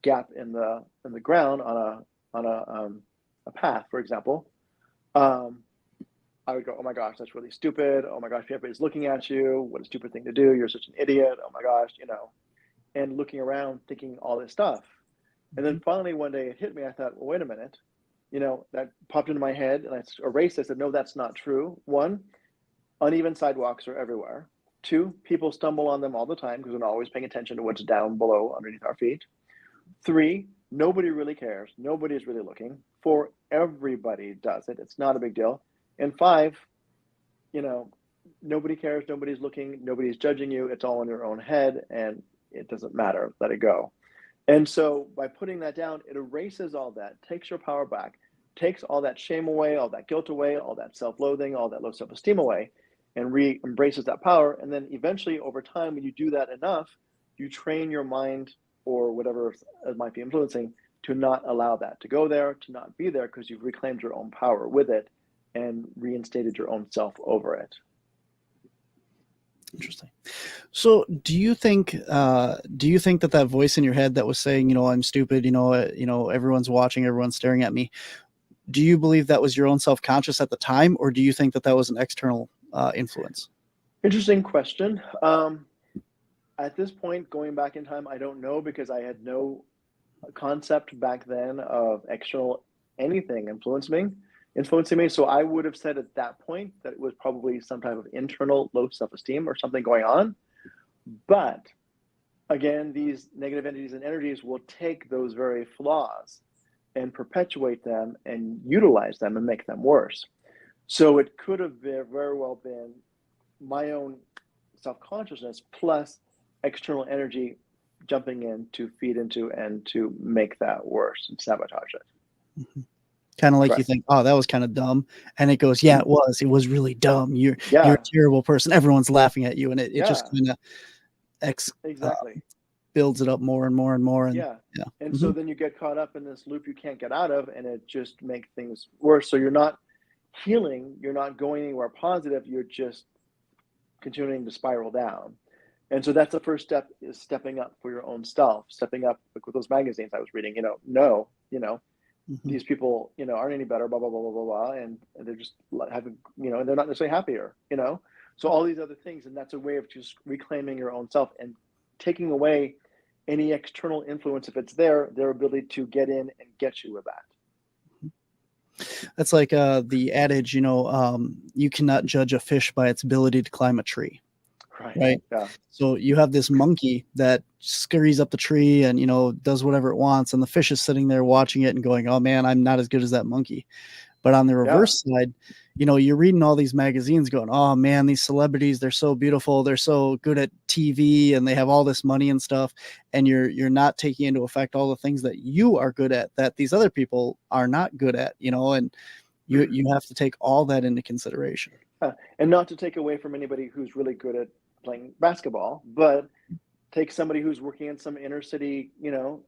gap in the ground on a path, for example, I would go, oh my gosh, that's really stupid. Oh my gosh, everybody's looking at you. What a stupid thing to do. You're such an idiot. Oh my gosh, and looking around thinking all this stuff. And then finally one day it hit me. I thought, well, wait a minute. That popped into my head and I erased it. I said, no, that's not true. One, uneven sidewalks are everywhere. Two, people stumble on them all the time because we're not always paying attention to what's down below underneath our feet. Three, Nobody really cares. Nobody's really looking. 4, everybody does it. It's not a big deal. And 5, you know, nobody cares. Nobody's looking. Nobody's judging you. It's all in your own head, and it doesn't matter. Let it go. And so by putting that down, it erases all that, takes your power back, takes all that shame away, all that guilt away, all that self-loathing, all that low self-esteem away, and embraces that power. And then eventually, over time, when you do that enough, you train your mind or whatever it might be influencing to not allow that to go there, to not be there, because you've reclaimed your own power with it and reinstated your own self over it. Interesting. So do you think that voice in your head that was saying, I'm stupid, everyone's watching, everyone's staring at me, do you believe that was your own self-conscious at the time, or do you think that was an external influence? Interesting question. At this point, going back in time, I don't know, because I had no concept back then of external anything influencing me. So I would have said at that point that it was probably some type of internal low self-esteem or something going on. But again, these negative entities and energies will take those very flaws and perpetuate them and utilize them and make them worse. So it could have very well been my own self-consciousness plus external energy jumping in to feed into and to make that worse and sabotage it. Mm-hmm. Kind of like Correct. You think, oh, that was kind of dumb. And it goes, yeah, it was really dumb. You're a terrible person. Everyone's laughing at you. And it just kind of exactly builds it up more and more and more. And And mm-hmm. So then you get caught up in this loop you can't get out of, and it just makes things worse. So you're not healing. You're not going anywhere positive. You're just continuing to spiral down. And so that's the first step, is stepping up for your own self, stepping up, like with those magazines I was reading, mm-hmm. These people, aren't any better, blah, blah, blah, blah, blah, blah. And they're just having, and they're not necessarily happier, So all these other things, and that's a way of just reclaiming your own self and taking away any external influence, if it's there, their ability to get in and get you with that. That's like the adage, you cannot judge a fish by its ability to climb a tree. Right. Yeah. So you have this monkey that scurries up the tree and, does whatever it wants. And the fish is sitting there watching it and going, oh man, I'm not as good as that monkey. But on the reverse side, you're reading all these magazines going, oh man, these celebrities, they're so beautiful. They're so good at TV and they have all this money and stuff. And you're not taking into effect all the things that you are good at that these other people are not good at, and you have to take all that into consideration. And not to take away from anybody who's really good at playing basketball, but take somebody who's working in some inner city,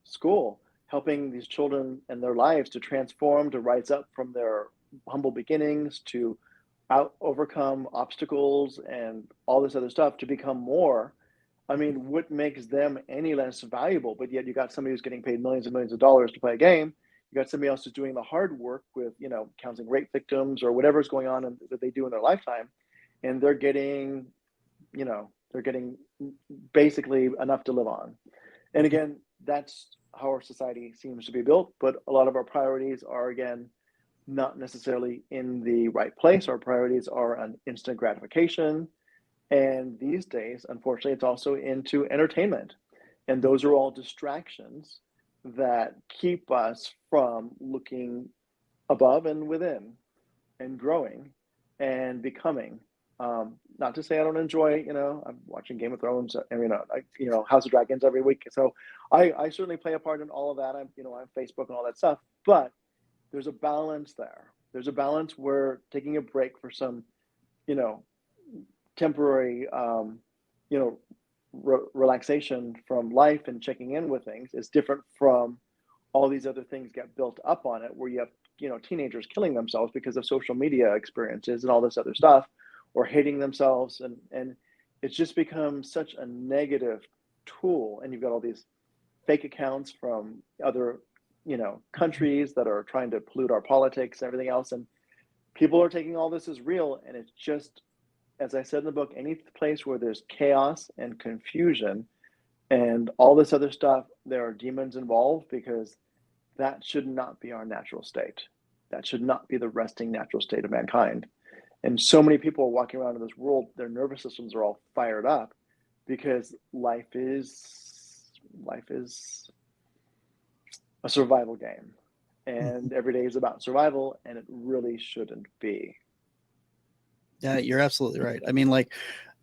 school, helping these children and their lives to transform, to rise up from their humble beginnings, to overcome obstacles and all this other stuff, to become more. I mean, what makes them any less valuable? But yet you got somebody who's getting paid millions and millions of dollars to play a game. You got somebody else who's doing the hard work with, counseling rape victims or whatever's going on that they do in their lifetime. And they're getting, basically enough to live on. And again, that's how our society seems to be built. But a lot of our priorities are, again, not necessarily in the right place. Our priorities are on instant gratification. And these days, unfortunately, it's also into entertainment. And those are all distractions that keep us from looking above and within and growing and becoming. Not to say I don't enjoy, I'm watching Game of Thrones and, House of Dragons every week. So I certainly play a part in all of that. I'm on Facebook and all that stuff, but there's a balance there. There's a balance where taking a break for some, temporary, relaxation from life and checking in with things is different from all these other things get built up on it, where you have, teenagers killing themselves because of social media experiences and all this other stuff, or hating themselves. And it's just become such a negative tool. And you've got all these fake accounts from other, countries that are trying to pollute our politics and everything else. And people are taking all this as real. And it's just, as I said in the book, any place where there's chaos and confusion and all this other stuff, there are demons involved, because that should not be our natural state. That should not be the resting natural state of mankind. And so many people are walking around in this world, their nervous systems are all fired up because life is a survival game, and every day is about survival, and it really shouldn't be. Yeah, you're absolutely right. I mean, like,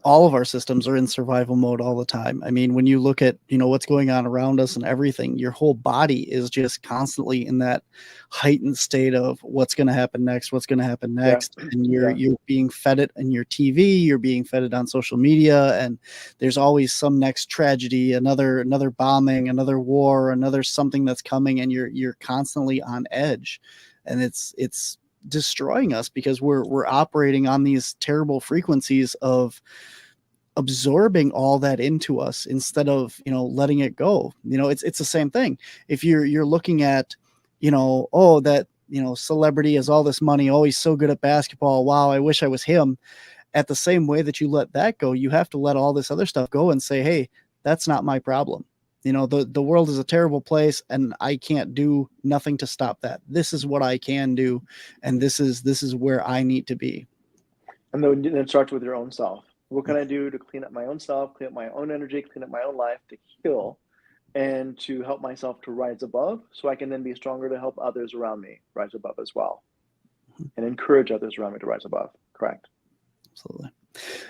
all of our systems are in survival mode all the time. I mean, when you look at, what's going on around us and everything, your whole body is just constantly in that heightened state of what's going to happen next, what's going to happen next. And you're being fed it in your TV, you're being fed it on social media, and there's always some next tragedy, another bombing, another war, another something that's coming, and you're constantly on edge. And it's destroying us because we're operating on these terrible frequencies of absorbing all that into us instead of letting it go. It's the same thing. If you're looking at that celebrity has all this money, oh, he's so good at basketball, wow, I wish I was him. At the same way that you let that go, you have to let all this other stuff go and say, hey, that's not my problem. The world is a terrible place, and I can't do nothing to stop that. This is what I can do, and this is where I need to be. And then it starts with your own self. What can I do to clean up my own self, clean up my own energy, clean up my own life, to heal, and to help myself to rise above, so I can then be stronger to help others around me rise above as well, and encourage others around me to rise above. Correct. Absolutely.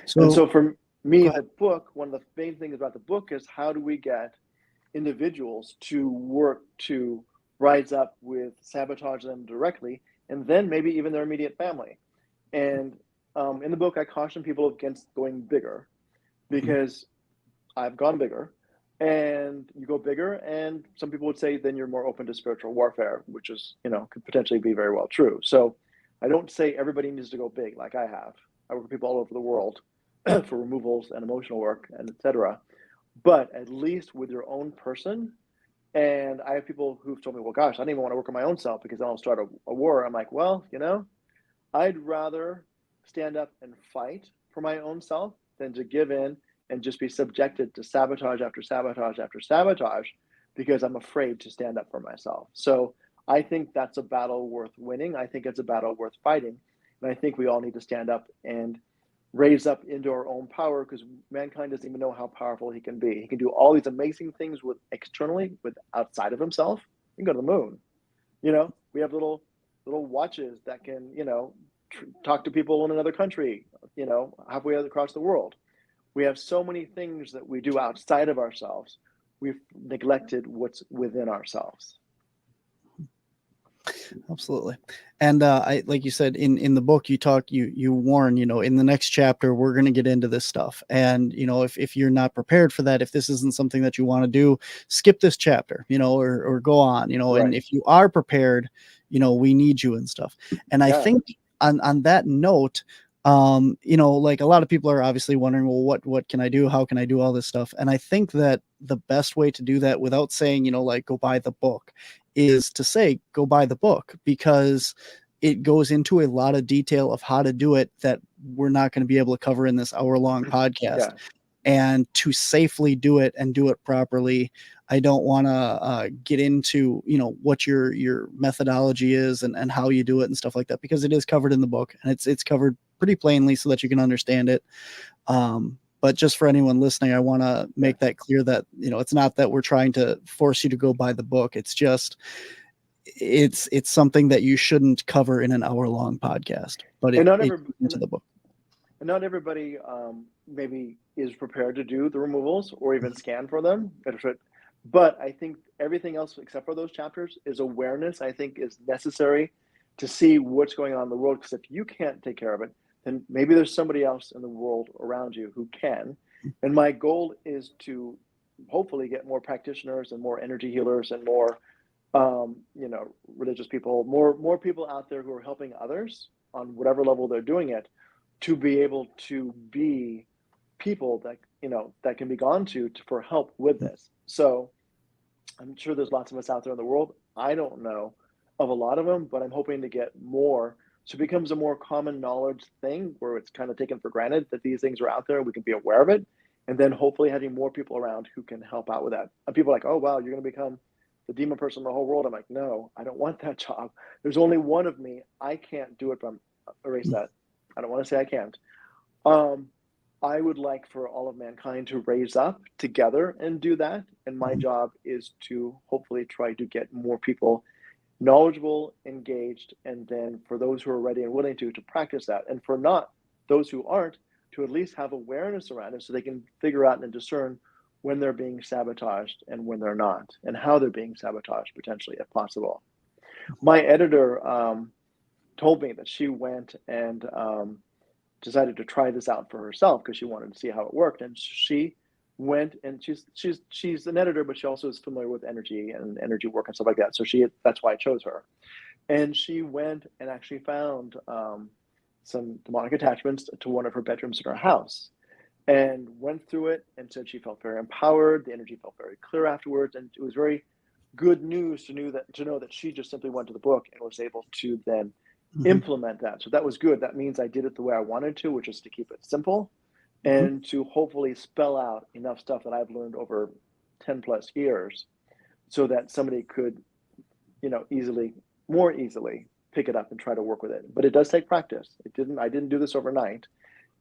So for me, the book, one of the main things about the book is, how do we get individuals to work to rise up with sabotage them directly, and then maybe even their immediate family. And in the book, I caution people against going bigger, because I've gone bigger, and you go bigger, and some people would say then you're more open to spiritual warfare, which is, could potentially be very well true. So I don't say everybody needs to go big like I have. I work with people all over the world for removals and emotional work and etc. But at least with your own person. And I have people who've told me, well, gosh, I don't even want to work on my own self because then I'll start a war. I'm like, well, I'd rather stand up and fight for my own self than to give in and just be subjected to sabotage after sabotage after sabotage, because I'm afraid to stand up for myself. So I think that's a battle worth winning. I think it's a battle worth fighting. And I think we all need to stand up and raise up into our own power, because mankind doesn't even know how powerful he can be. He can do all these amazing things with externally, with outside of himself. He can go to the moon. We have little watches that can, talk to people in another country, halfway across the world. We have so many things that we do outside of ourselves. We've neglected what's within ourselves. Absolutely. And I, like you said, in the book, you warn, in the next chapter, we're going to get into this stuff. And, if you're not prepared for that, if this isn't something that you want to do, skip this chapter, or go on, Right. And if you are prepared, we need you and stuff. And I think on that note, like, a lot of people are obviously wondering, well, what can I do? How can I do all this stuff? And I think that the best way to do that, without saying, like, go buy the book, is to say, go buy the book, because it goes into a lot of detail of how to do it that we're not going to be able to cover in this hour-long podcast. Yeah. And to safely do it and do it properly, I don't want to get into, what your methodology is and how you do it and stuff like that, because it is covered in the book, and it's covered pretty plainly so that you can understand it. But just for anyone listening, I want to make that clear that, it's not that we're trying to force you to go buy the book. It's just, it's something that you shouldn't cover in an hour-long podcast, but it into the book. And not everybody maybe is prepared to do the removals or even scan for them. But I think everything else except for those chapters is awareness, I think, is necessary to see what's going on in the world. Because if you can't take care of it, then maybe there's somebody else in the world around you who can. And my goal is to hopefully get more practitioners and more energy healers and more, religious people, more people out there who are helping others on whatever level they're doing it, to be able to be people that, that can be gone to for help with this. So I'm sure there's lots of us out there in the world. I don't know of a lot of them, but I'm hoping to get more. So it becomes a more common knowledge thing where it's kind of taken for granted that these things are out there. We can be aware of it. And then hopefully having more people around who can help out with that. And people are like, oh, wow, you're going to become the demon person in the whole world. I'm like, no, I don't want that job. There's only one of me. I can't do it, but erase that. I don't want to say I can't. I would like for all of mankind to raise up together and do that. And my Mhm. job is to hopefully try to get more people knowledgeable, engaged, and then for those who are ready and willing to practice that. And for not those who aren't, to at least have awareness around it so they can figure out and discern when they're being sabotaged and when they're not, and how they're being sabotaged potentially, if possible. My editor told me that she went and decided to try this out for herself because she wanted to see how it worked. And she went, and she's an editor, but she also is familiar with energy and energy work and stuff like that. So that's why I chose her. And she went and actually found some demonic attachments to one of her bedrooms in her house, and went through it and said she felt very empowered. The energy felt very clear afterwards, and it was very good news to know that she just simply went to the book and was able to then implement that. So that was good. That means I did it the way I wanted to, which is to keep it simple and to hopefully spell out enough stuff that I've learned over 10 plus years so that somebody could, more easily pick it up and try to work with it. But it does take practice. I didn't do this overnight,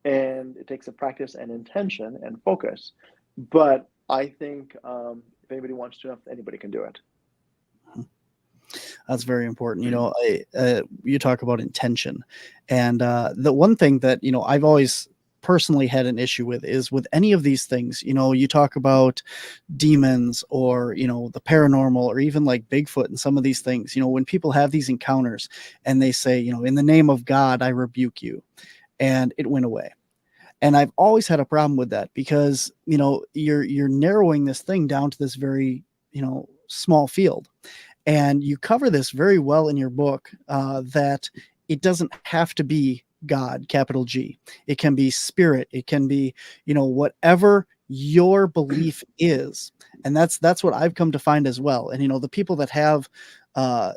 and it takes a practice and intention and focus. But I think if anybody wants to, anybody can do it. That's very important. You talk about intention, and the one thing that I've always personally had an issue with is with any of these things. You talk about demons or the paranormal or even like Bigfoot and some of these things. When people have these encounters and they say, in the name of God, I rebuke you, and it went away. And I've always had a problem with that because you're narrowing this thing down to this very small field. And you cover this very well in your book, that it doesn't have to be God, capital G. It can be spirit. It can be, whatever your belief is. And that's what I've come to find as well. And, the people that have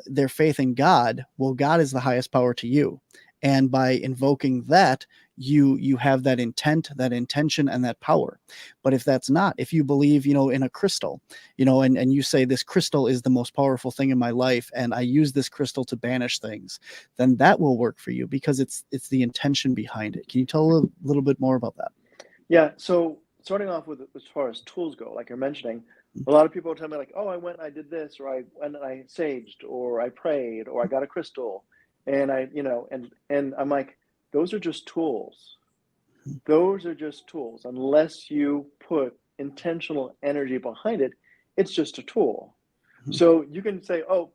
their faith in God, well, God is the highest power to you. And by invoking that, you have that intent, that intention, and that power. But if you believe, in a crystal, and you say this crystal is the most powerful thing in my life, and I use this crystal to banish things, then that will work for you because it's the intention behind it. Can you tell a little bit more about that? Yeah. So starting off with as far as tools go, like you're mentioning, a lot of people tell me like, oh, I went and I did this, or I went and I saged, or I prayed, or I got a crystal. And and I'm like, those are just tools. Those are just tools. Unless you put intentional energy behind it, it's just a tool. So you can say, oh,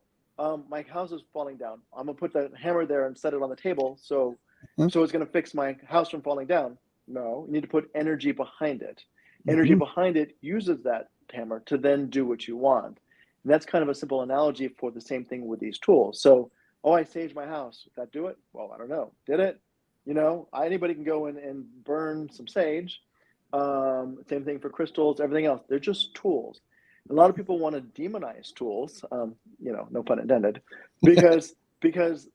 my house is falling down. I'm gonna put the hammer there and set it on the table. So it's gonna fix my house from falling down. No, you need to put energy behind it. Energy behind it uses that hammer to then do what you want. And that's kind of a simple analogy for the same thing with these tools. So, oh, I saged my house. Did that do it? Well, I don't know. Did it? Anybody can go in and burn some sage. Same thing for crystals, everything else. They're just tools. A lot of people want to demonize tools, no pun intended, because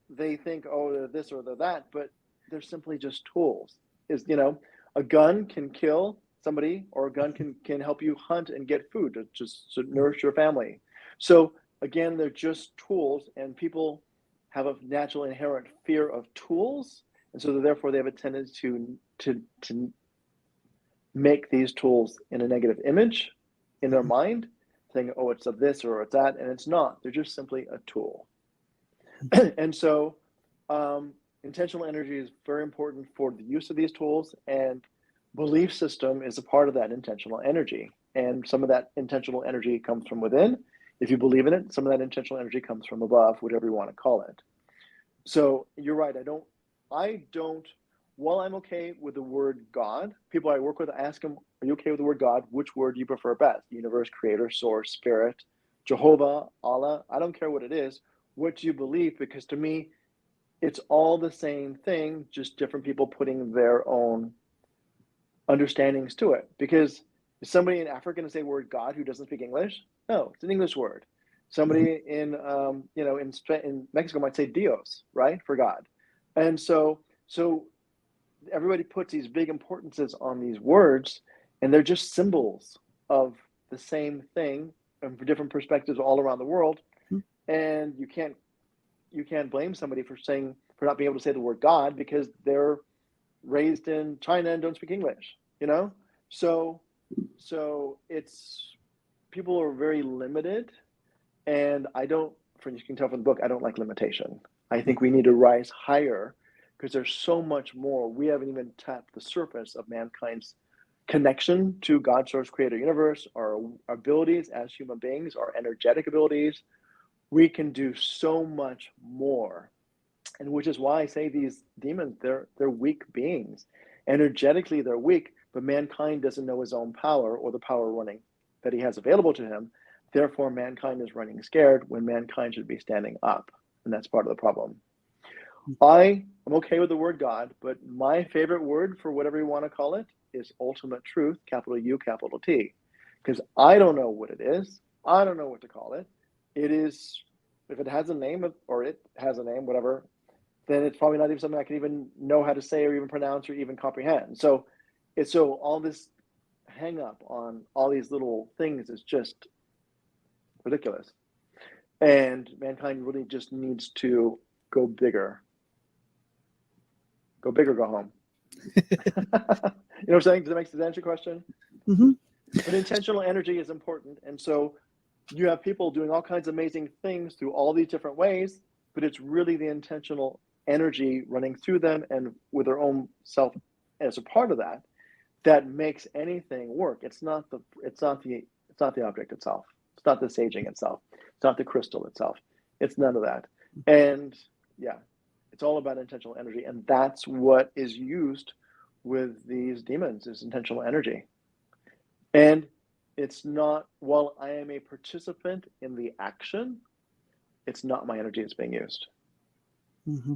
they think, oh, they're this or they're that, but they're simply just tools. A gun can kill somebody, or a gun can help you hunt and get food to nourish your family. So again, they're just tools, and people have a natural inherent fear of tools, and so therefore they have a tendency to make these tools in a negative image in their mind, saying, oh, it's of this or it's that, and it's not. They're just simply a tool. And so intentional energy is very important for the use of these tools, and belief system is a part of that intentional energy. And some of that intentional energy comes from within. If you believe in it, some of that intentional energy comes from above, whatever you want to call it. So you're right. I don't, while I'm okay with the word God, people I work with, I ask them, are you okay with the word God? Which word do you prefer best? Universe, creator, source, spirit, Jehovah, Allah? I don't care what it is. What do you believe? Because to me, it's all the same thing, just different people putting their own understandings to it. Because is somebody in Africa going to say the word God who doesn't speak English? No, it's an English word. Somebody in Mexico might say Dios, right, for God. And so everybody puts these big importances on these words, and they're just symbols of the same thing, and for different perspectives all around the world. And you can't blame somebody for not being able to say the word God because they're raised in China and don't speak English. you know? So it's, people are very limited, and you can tell from the book, I don't like limitation. I think we need to rise higher because there's so much more. We haven't even tapped the surface of mankind's connection to God, source, creator, universe, our abilities as human beings, our energetic abilities. We can do so much more. And which is why I say these demons, they're weak beings. Energetically, they're weak, but mankind doesn't know his own power or the power running that he has available to him. Therefore, mankind is running scared when mankind should be standing up. And that's part of the problem. I am okay with the word God, but my favorite word for whatever you want to call it is ultimate truth, capital U, capital T. Because I don't know what it is. I don't know what to call it. It is, if it has a name, or it has a name, whatever, then it's probably not even something I can even know how to say or even pronounce or even comprehend. So all this hang up on all these little things is just ridiculous. And mankind really just needs to go bigger. Go big or go home. You know what I'm saying? Does that answer your question? Mm-hmm. But intentional energy is important. And so you have people doing all kinds of amazing things through all these different ways, but it's really the intentional energy running through them and with their own self as a part of that makes anything work. It's not the object itself. It's not the saging itself. It's not the crystal itself. It's none of that. And yeah, it's all about intentional energy. And that's what is used with these demons, is intentional energy. And it's not, while I am a participant in the action, it's not my energy that's being used. Mm-hmm.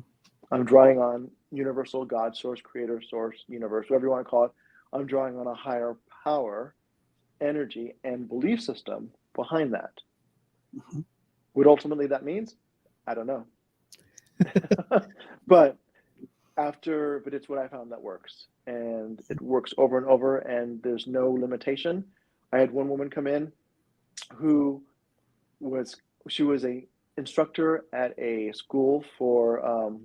I'm drawing on universal God, source, creator, source, universe, whatever you want to call it. I'm drawing on a higher power, energy, and belief system behind that. Mm-hmm. What ultimately that means, I don't know. but it's what I found that works. And it works over and over, and there's no limitation. I had one woman come in who was a instructor at a school for,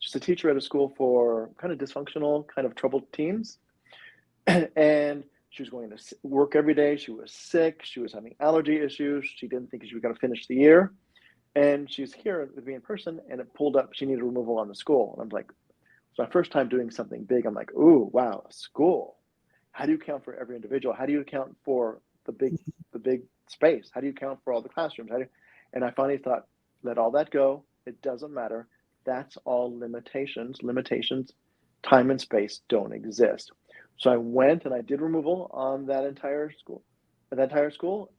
just a teacher at a school for kind of dysfunctional, kind of troubled teens. And she was going to work every day. She was sick. She was having allergy issues. She didn't think she was going to finish the year. And she's here with me in person, and it pulled up, she needed removal on the school. And I'm like, it's my first time doing something big. I'm like, ooh, wow, a school. How do you account for every individual? How do you account for the big space? How do you account for all the classrooms? And I finally thought, let all that go. It doesn't matter. That's all limitations. Limitations, time and space don't exist. So I went and I did removal on that entire school,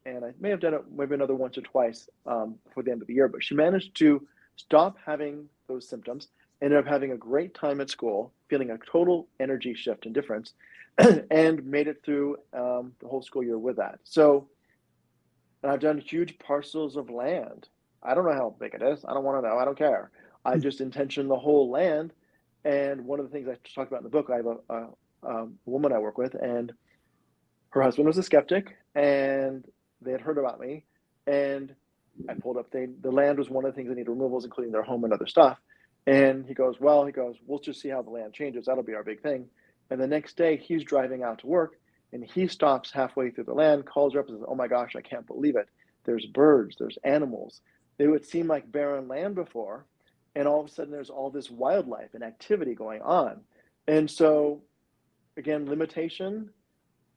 and I may have done it maybe another once or twice before the end of the year. But she managed to stop having those symptoms, ended up having a great time at school, feeling a total energy shift and difference, and made it through the whole school year with that. So, and I've done huge parcels of land. I don't know how big it is. I don't want to know. I don't care. I just intention the whole land. And one of the things I talk about in the book, I have a woman I work with, and her husband was a skeptic, and they had heard about me. And I pulled up, the land was one of the things that need removals, including their home and other stuff. And he goes, we'll just see how the land changes. That'll be our big thing. And the next day he's driving out to work, and he stops halfway through the land, calls her up and says, oh my gosh, I can't believe it. There's birds, there's animals. It would seem like barren land before. And all of a sudden there's all this wildlife and activity going on. And so again, limitation,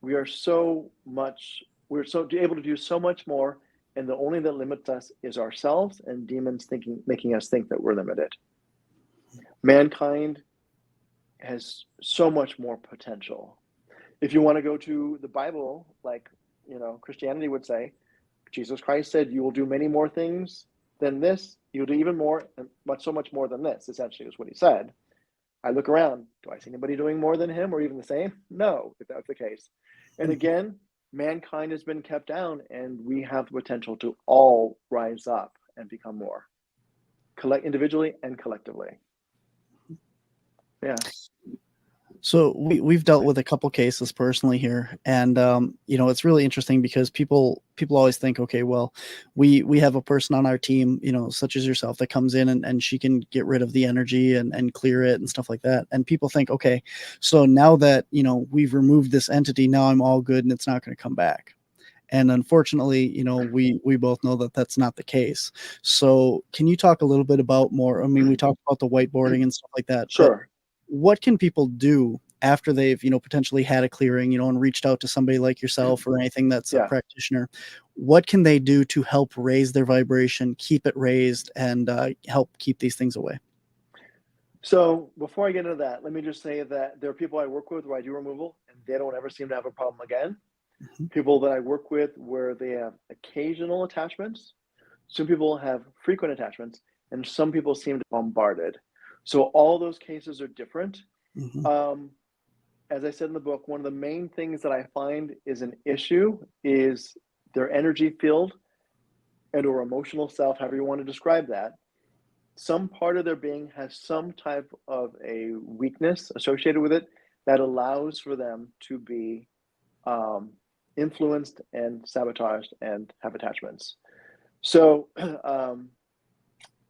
we're so able to do so much more. And the only that limits us is ourselves and demons making us think that we're limited. Mankind has so much more potential. If you want to go to the Bible, like, Christianity would say, Jesus Christ said, you will do many more things than this. You'll do even more, and so much more than this, essentially is what he said. I look around. Do I see anybody doing more than him or even the same? No, if that's the case. And again, mankind has been kept down, and we have the potential to all rise up and become more, individually and collectively. Yeah. So we've dealt with a couple cases personally here, and it's really interesting because people always think, okay, well, we have a person on our team, such as yourself, that comes in and she can get rid of the energy and clear it and stuff like that. And people think, okay, so now that we've removed this entity, now I'm all good and it's not going to come back. And unfortunately, we both know that that's not the case. So can you talk a little bit about more? I mean, we talked about the whiteboarding and stuff like that, but Sure. what can people do after they've potentially had a clearing, and reached out to somebody like yourself or anything that's a Yeah. practitioner? What can they do to help raise their vibration, keep it raised, and help keep these things away? So before I get into that, let me just say that there are people I work with where I do removal and they don't ever seem to have a problem again. Mhm. People that I work with where they have occasional attachments. Some people have frequent attachments, and some people seem to be bombarded. So all those cases are different. Mhm. As I said in the book, one of the main things that I find is an issue is their energy field and or emotional self, however you want to describe that. Some part of their being has some type of a weakness associated with it that allows for them to be influenced and sabotaged and have attachments. So,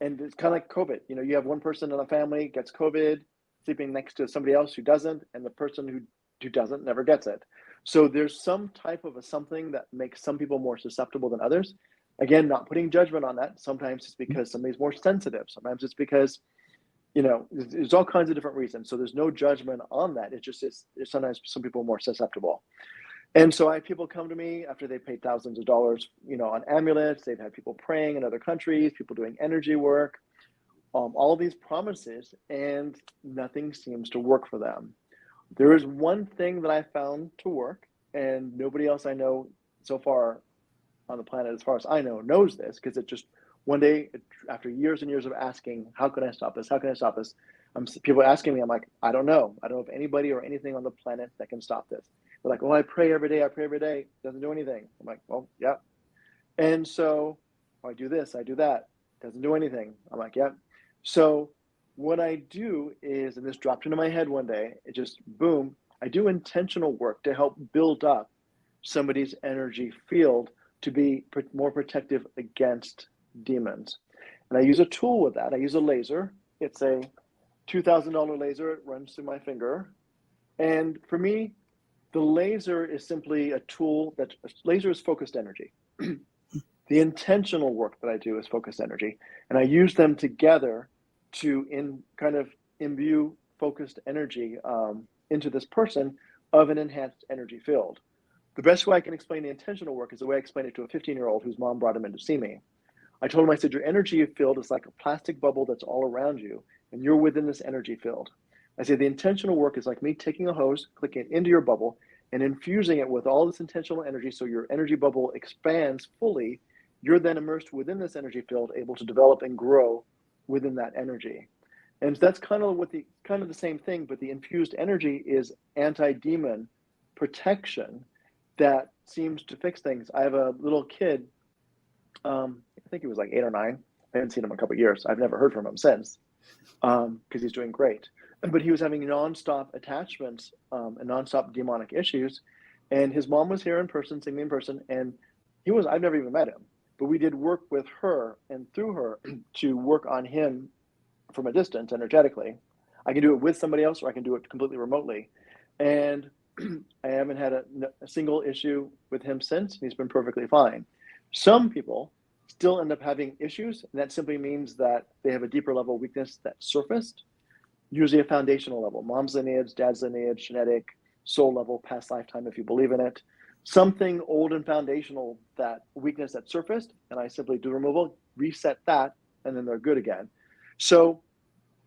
and it's kind of like COVID. You have one person in a family gets COVID, sleeping next to somebody else who doesn't, and the person who doesn't never gets it. So there's some type of a something that makes some people more susceptible than others. Again, not putting judgment on that. Sometimes it's because somebody's more sensitive. Sometimes it's because there's all kinds of different reasons. So there's no judgment on that. It's just sometimes some people are more susceptible. And so I have people come to me after they paid thousands of dollars, on amulets. They've had people praying in other countries, people doing energy work, all these promises, and nothing seems to work for them. There is one thing that I found to work, and nobody else I know so far on the planet, as far as I know, knows this, because it just one day, after years and years of asking, how can I stop this? How can I stop this? People asking me, I'm like, I don't know. I don't know of anybody or anything on the planet that can stop this. They're like, well, I pray every day. I pray every day. Doesn't do anything. I'm like, well, yeah. And so I do this, I do that. Doesn't do anything. I'm like, yeah. So what I do is, and this dropped into my head one day, it just boom, I do intentional work to help build up somebody's energy field to be more protective against demons. And I use a tool with that. I use a laser. It's a $2,000 laser. It runs through my finger. And for me, the laser is simply a tool laser is focused energy. The intentional work that I do is focused energy. And I use them together to imbue focused energy into this person of an enhanced energy field. The best way I can explain the intentional work is the way I explained it to a 15-year-old whose mom brought him in to see me. I told him, I said, your energy field is like a plastic bubble that's all around you, and you're within this energy field. I said, the intentional work is like me taking a hose, clicking it into your bubble, and infusing it with all this intentional energy so your energy bubble expands fully. You're then immersed within this energy field, able to develop and grow within that energy. And that's kind of the same thing, but the infused energy is anti-demon protection that seems to fix things. I have a little kid, I think he was like 8 or 9. I haven't seen him in a couple of years. I've never heard from him since, because he's doing great. But he was having nonstop attachments and nonstop demonic issues. And his mom was here in person, seeing me in person, and I've never even met him, but we did work with her and through her to work on him from a distance energetically. I can do it with somebody else, or I can do it completely remotely. And I haven't had a single issue with him since. He's been perfectly fine. Some people still end up having issues, and that simply means that they have a deeper level weakness that surfaced, usually a foundational level, mom's lineage, dad's lineage, genetic, soul level, past lifetime, if you believe in it. Something old and foundational, that weakness that surfaced, and I simply do removal, reset that, and then they're good again. So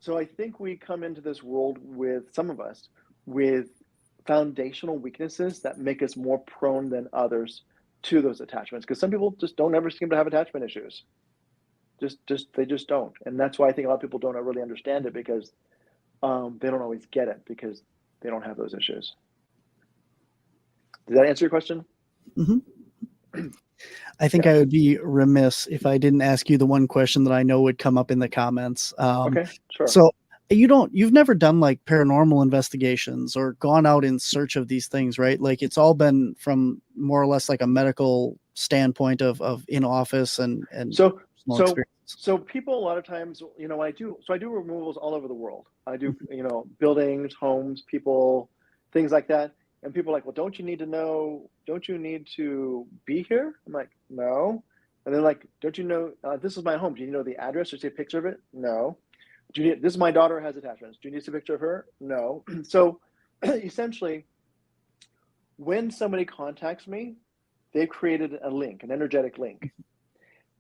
I think we come into this world with, some of us, with foundational weaknesses that make us more prone than others to those attachments, because some people just don't ever seem to have attachment issues. They just don't. And that's why I think a lot of people don't really understand it, because they don't always get it, because they don't have those issues. Did that answer your question? Mm-hmm. I think I would be remiss if I didn't ask you the one question that I know would come up in the comments. Okay, sure. So you've never done like paranormal investigations or gone out in search of these things, right? Like it's all been from more or less like a medical standpoint of in office and So personal so experience. so people a lot of times, I do removals all over the world. I do, buildings, homes, people, things like that. And people are like, well, don't you need to be here? I'm like, no. And they're like, don't you know, this is my home. Do you know the address or see a picture of it? No. This is my daughter has attachments. Do you need to see a picture of her? No. So essentially, when somebody contacts me, they've created a link, an energetic link.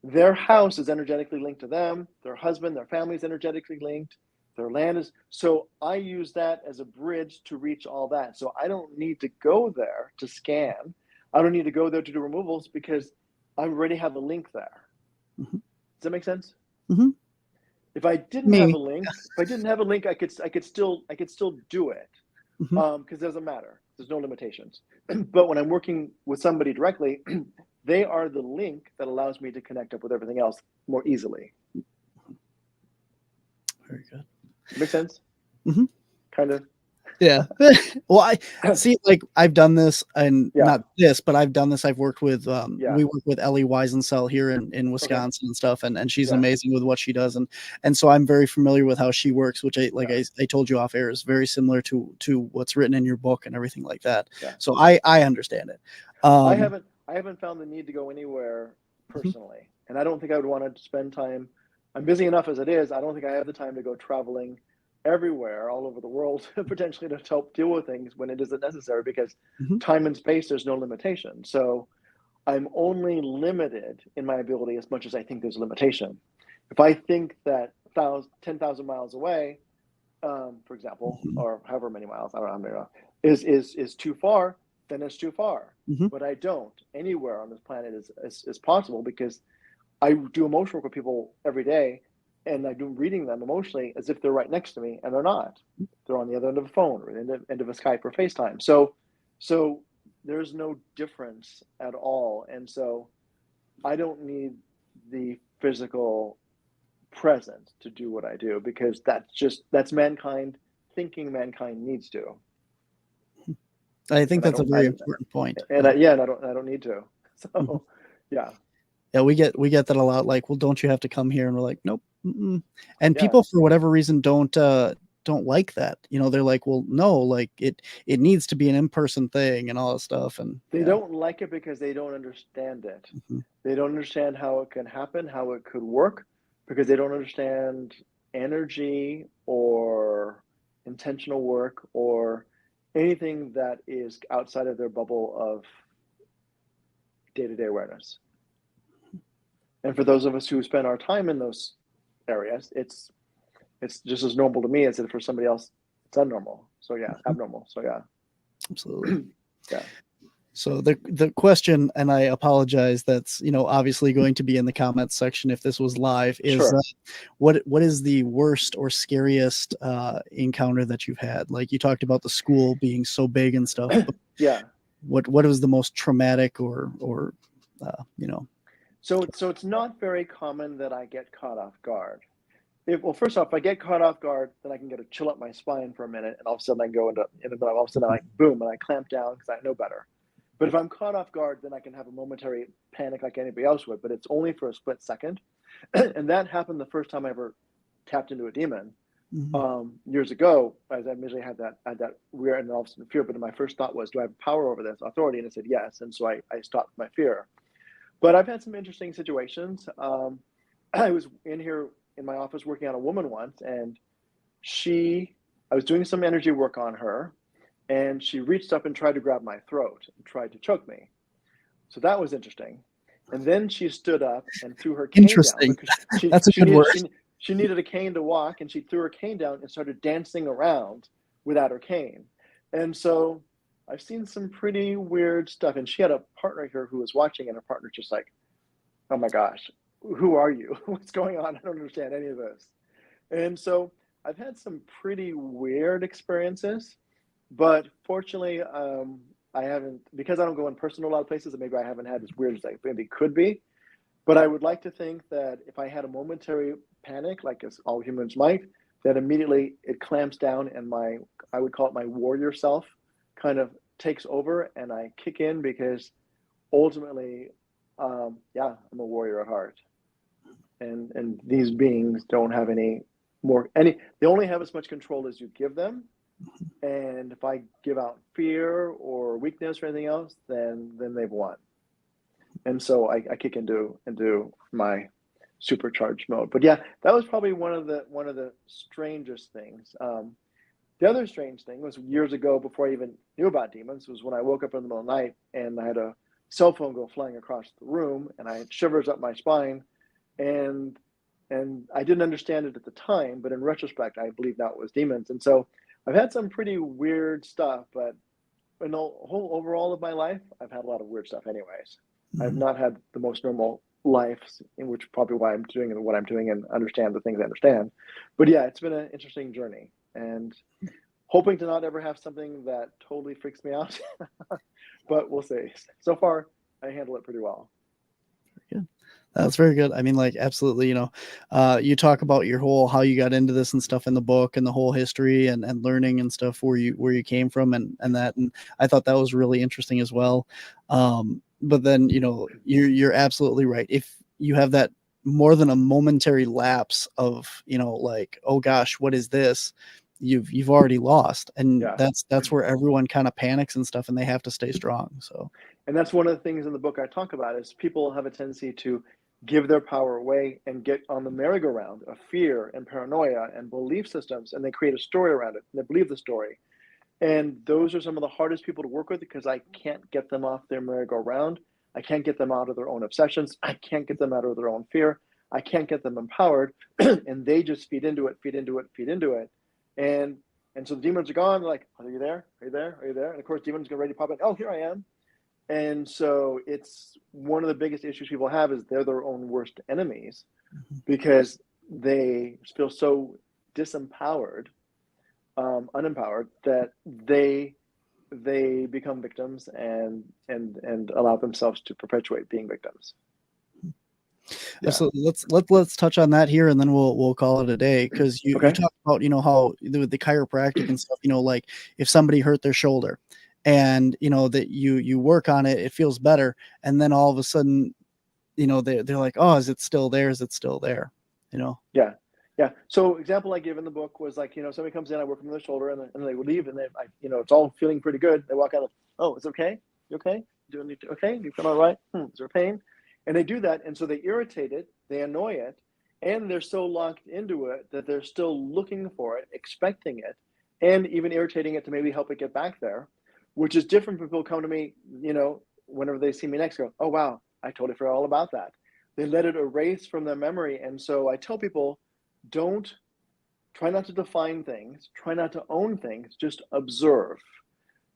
Their house is energetically linked to them, their husband, their family is energetically linked, their land is. So I use that as a bridge to reach all that. So I don't need to go there to scan. I don't need to go there to do removals because I already have a link there. Mm-hmm. Does that make sense? Mm-hmm. If I didn't have a link, I could still do it. Mm-hmm. Because it doesn't matter. There's no limitations. But when I'm working with somebody directly, they are the link that allows me to connect up with everything else more easily. Very good. Make sense? Mm-hmm. Kind of. Yeah. Well, I see, like I've done this and not this, but I've done this. I've worked with, we work with Ellie Weisensell here in Wisconsin and stuff. And she's amazing with what she does. And so I'm very familiar with how she works, which I told you off air is very similar to what's written in your book and everything like that. Yeah. So I understand it. I haven't found the need to go anywhere personally. And I don't think I would want to spend time. I'm busy enough as it is. I don't think I have the time to go traveling everywhere, all over the world, potentially to help deal with things when it isn't necessary, because time and space, there's no limitation. So I'm only limited in my ability as much as I think there's a limitation. If I think that 10,000 miles away, for example, or however many miles, I don't know how many miles, is too far, then it's too far. But I don't. Anywhere on this planet is possible, because I do emotional work with people every day. And I do reading them emotionally as if they're right next to me, and they're not. They're on the other end of a phone or the end of a Skype or FaceTime. So there's no difference at all. And so I don't need the physical presence to do what I do, because that's mankind thinking mankind needs to. I think that's a very important point. And I don't need to. So yeah. Yeah, we get that a lot. Like, well, don't you have to come here? And we're like, nope. And people, for whatever reason, don't like that. They're like, well, no, like it needs to be an in-person thing and all that stuff. And they don't like it because they don't understand it. They don't understand how it can happen, how it could work, because they don't understand energy or intentional work or anything that is outside of their bubble of day-to-day awareness. And for those of us who spend our time in those areas, it's just as normal to me as if for somebody else it's abnormal. So abnormal. So absolutely. Yeah. So the question, and I apologize, that's obviously going to be in the comments section if this was live, is what is the worst or scariest encounter that you've had? Like you talked about the school being so big and stuff. What was the most traumatic or So it's not very common that I get caught off guard. First off, if I get caught off guard, then I can get a chill up my spine for a minute, and all of a sudden I go into all of a sudden I boom, and I clamp down because I know better. But if I'm caught off guard, then I can have a momentary panic like anybody else would, but it's only for a split second. And that happened the first time I ever tapped into a demon. Years ago, as I immediately had that weird and all of a sudden fear, but my first thought was, do I have power over this authority? And I said yes, and so I stopped my fear. But I've had some interesting situations. I was in here in my office working on a woman once, and I was doing some energy work on her, and she reached up and tried to grab my throat and tried to choke me. So that was interesting. And then she stood up and threw her cane down. That's a good word. She needed a cane to walk, and she threw her cane down and started dancing around without her cane. And so I've seen some pretty weird stuff. And she had a partner here who was watching, and her partner's just like, oh my gosh, who are you? What's going on? I don't understand any of this. And so I've had some pretty weird experiences, but fortunately, I haven't, because I don't go in person to a lot of places, and maybe I haven't had as weird as I maybe could be. But I would like to think that if I had a momentary panic, like as all humans might, that immediately it clamps down, and I would call it my warrior self kind of takes over, and I kick in, because ultimately, yeah, I'm a warrior at heart. And these beings don't have they only have as much control as you give them. And if I give out fear or weakness or anything else, then they've won. And so I kick into my supercharged mode. But yeah, that was probably one of the strangest things. The other strange thing was years ago, before I even knew about demons, was when I woke up in the middle of the night and I had a cell phone go flying across the room, and I had shivers up my spine, and I didn't understand it at the time, but in retrospect, I believe now it was demons. And so I've had some pretty weird stuff, but in the whole overall of my life, I've had a lot of weird stuff anyways. I've not had the most normal life, in which probably why I'm doing what I'm doing and understand the things I understand. But yeah, it's been an interesting journey, and hoping to not ever have something that totally freaks me out. But we'll see. So far, I handle it pretty well. Good. That's very good. I mean, like, absolutely, you talk about your whole, how you got into this and stuff in the book, and the whole history and learning and stuff, where you came from, and that, and I thought that was really interesting as well. But then, you're absolutely right. If you have that more than a momentary lapse of, like, oh gosh, what is this? You've already lost. And Yeah. that's where everyone kind of panics and stuff, and they have to stay strong. So, and that's one of the things in the book I talk about, is people have a tendency to give their power away and get on the merry-go-round of fear and paranoia and belief systems, and they create a story around it, and they believe the story. And those are some of the hardest people to work with, because I can't get them off their merry-go-round. I can't get them out of their own obsessions. I can't get them out of their own fear. I can't get them empowered. And they just feed into it. And so the demons are gone. They're like, are you there? Are you there? Are you there? And of course, demons get ready to pop in. Oh, here I am. And so it's one of the biggest issues people have, is they're their own worst enemies, because they feel so disempowered, unempowered, that they become victims and allow themselves to perpetuate being victims. Yeah. So let's touch on that here, and then we'll call it a day, because you talk about how the chiropractic and stuff, like if somebody hurt their shoulder, and that you work on it, it feels better, and then all of a sudden they're like, oh, is it still there? Yeah. So example I give in the book was like, somebody comes in, I work on their shoulder, and they would leave, and it's all feeling pretty good. They walk out, oh, it's okay. You okay? Okay? You feel all right? Is there pain? And they do that, and so they irritate it, they annoy it, and they're so locked into it that they're still looking for it, expecting it, and even irritating it to maybe help it get back there, which is different when people come to me, whenever they see me next, go, oh, wow, I totally forgot all about that. They let it erase from their memory. And so I tell people, try not to define things, try not to own things, just observe.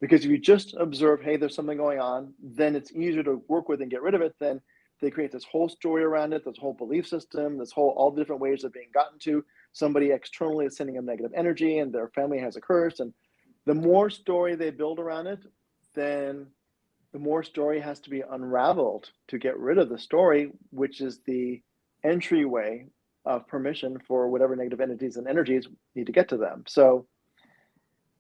Because if you just observe, hey, there's something going on, then it's easier to work with and get rid of it. Then they create this whole story around it, this whole belief system, all the different ways of being gotten to. Somebody externally is sending them negative energy, and their family has a curse. And the more story they build around it, then the more story has to be unraveled to get rid of the story, which is the entryway of permission for whatever negative entities and energies need to get to them. So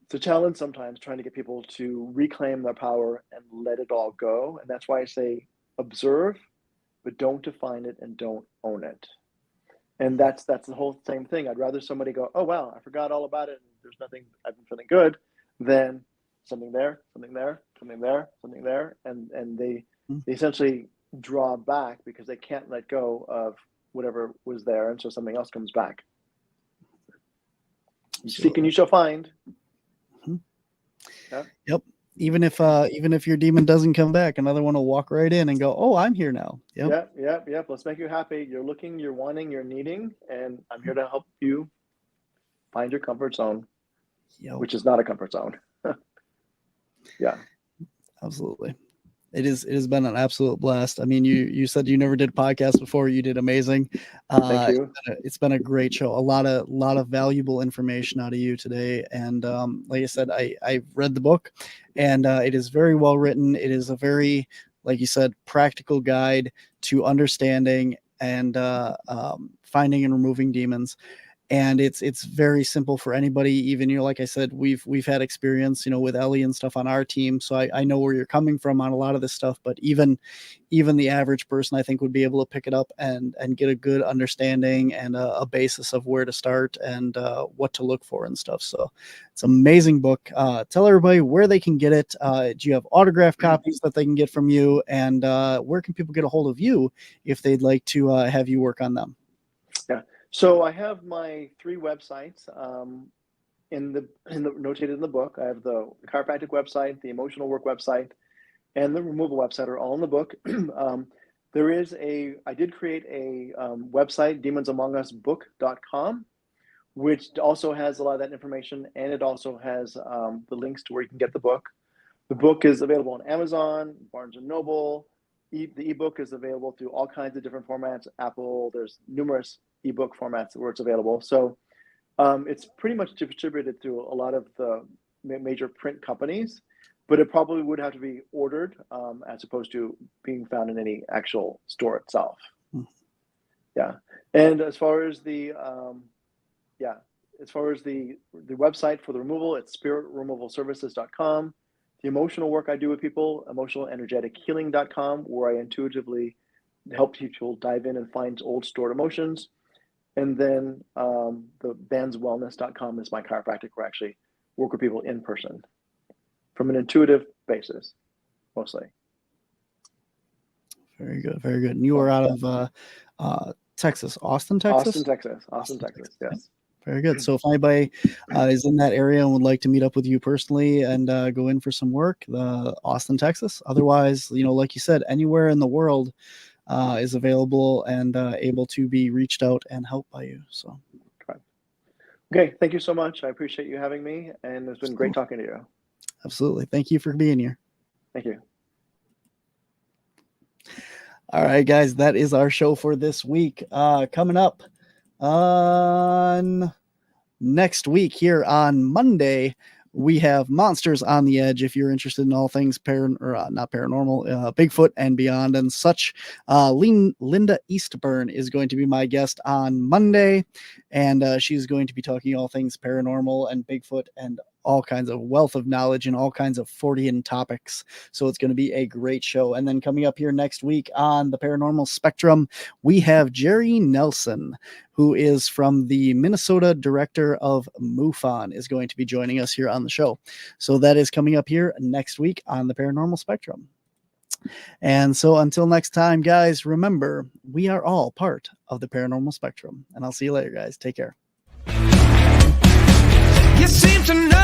it's a challenge sometimes trying to get people to reclaim their power and let it all go. And that's why I say observe, but don't define it and don't own it. And that's the whole same thing. I'd rather somebody go, oh, wow, I forgot all about it, and there's nothing, I've been feeling good, than something there, something there, something there, something there. And they essentially draw back because they can't let go of whatever was there. And so something else comes back. Seek and you shall find. Yeah. Yep. Even if your demon doesn't come back, another one will walk right in and go, oh, I'm here now. Yep. Let's make you happy. You're looking, you're wanting, you're needing, and I'm here to help you find your comfort zone, which is not a comfort zone. Yeah. Absolutely. It has been an absolute blast. I mean, you said you never did podcasts before. You did amazing. Thank you. It's been a great show. A lot of valuable information out of you today. And like I said, I read the book, and it is very well written. It is a very, like you said, practical guide to understanding and finding and removing demons. and it's very simple for anybody. Even, like I said, we've had experience, with Ellie and stuff on our team, so I know where you're coming from on a lot of this stuff. But even the average person, I think, would be able to pick it up and get a good understanding and a basis of where to start and what to look for and stuff. So it's an amazing book. Tell everybody where they can get it. Do you have autographed copies that they can get from you, and where can people get a hold of you if they'd like to have you work on them? Yeah. So I have my 3 websites notated in the book. I have the chiropractic website, the emotional work website, and the removal website are all in the book. I did create a website, demonsamongus.book.com, which also has a lot of that information, and it also has the links to where you can get the book. The book is available on Amazon, Barnes & Noble. The ebook is available through all kinds of different formats. Apple, there's numerous ebook formats where it's available. So it's pretty much distributed through a lot of the major print companies, but it probably would have to be ordered as opposed to being found in any actual store itself. Yeah. And as far as the website for the removal, it's spiritremovalservices.com. The emotional work I do with people, emotionalenergetic-healing.com, where I intuitively help people dive in and find old stored emotions. And then the bandswellness.com is my chiropractic, where I actually work with people in person from an intuitive basis, mostly. Very good, very good. And you are out of Texas, Austin, Texas? Austin, Texas, yes. Very good. So if anybody is in that area and would like to meet up with you personally and go in for some work, Austin, Texas. Otherwise, like you said, anywhere in the world is available and able to be reached out and helped by you. So, okay. Thank you so much. I appreciate you having me, and it's been great talking to you. Absolutely. Thank you for being here. Thank you. All right, guys, that is our show for this week. Coming up on next week here on Monday, we have Monsters on the Edge. If you're interested in all things not paranormal, Bigfoot and beyond and such, Linda Eastburn is going to be my guest on Monday, and she's going to be talking all things paranormal and Bigfoot and all kinds of wealth of knowledge and all kinds of Fortean topics. So it's going to be a great show. And then coming up here next week on the Paranormal Spectrum, we have Jerry Nelson, who is from the Minnesota director of MUFON, is going to be joining us here on the show. So that is coming up here next week on the Paranormal Spectrum. And so until next time, guys, remember, we are all part of the Paranormal Spectrum. And I'll see you later, guys. Take care. You seem to know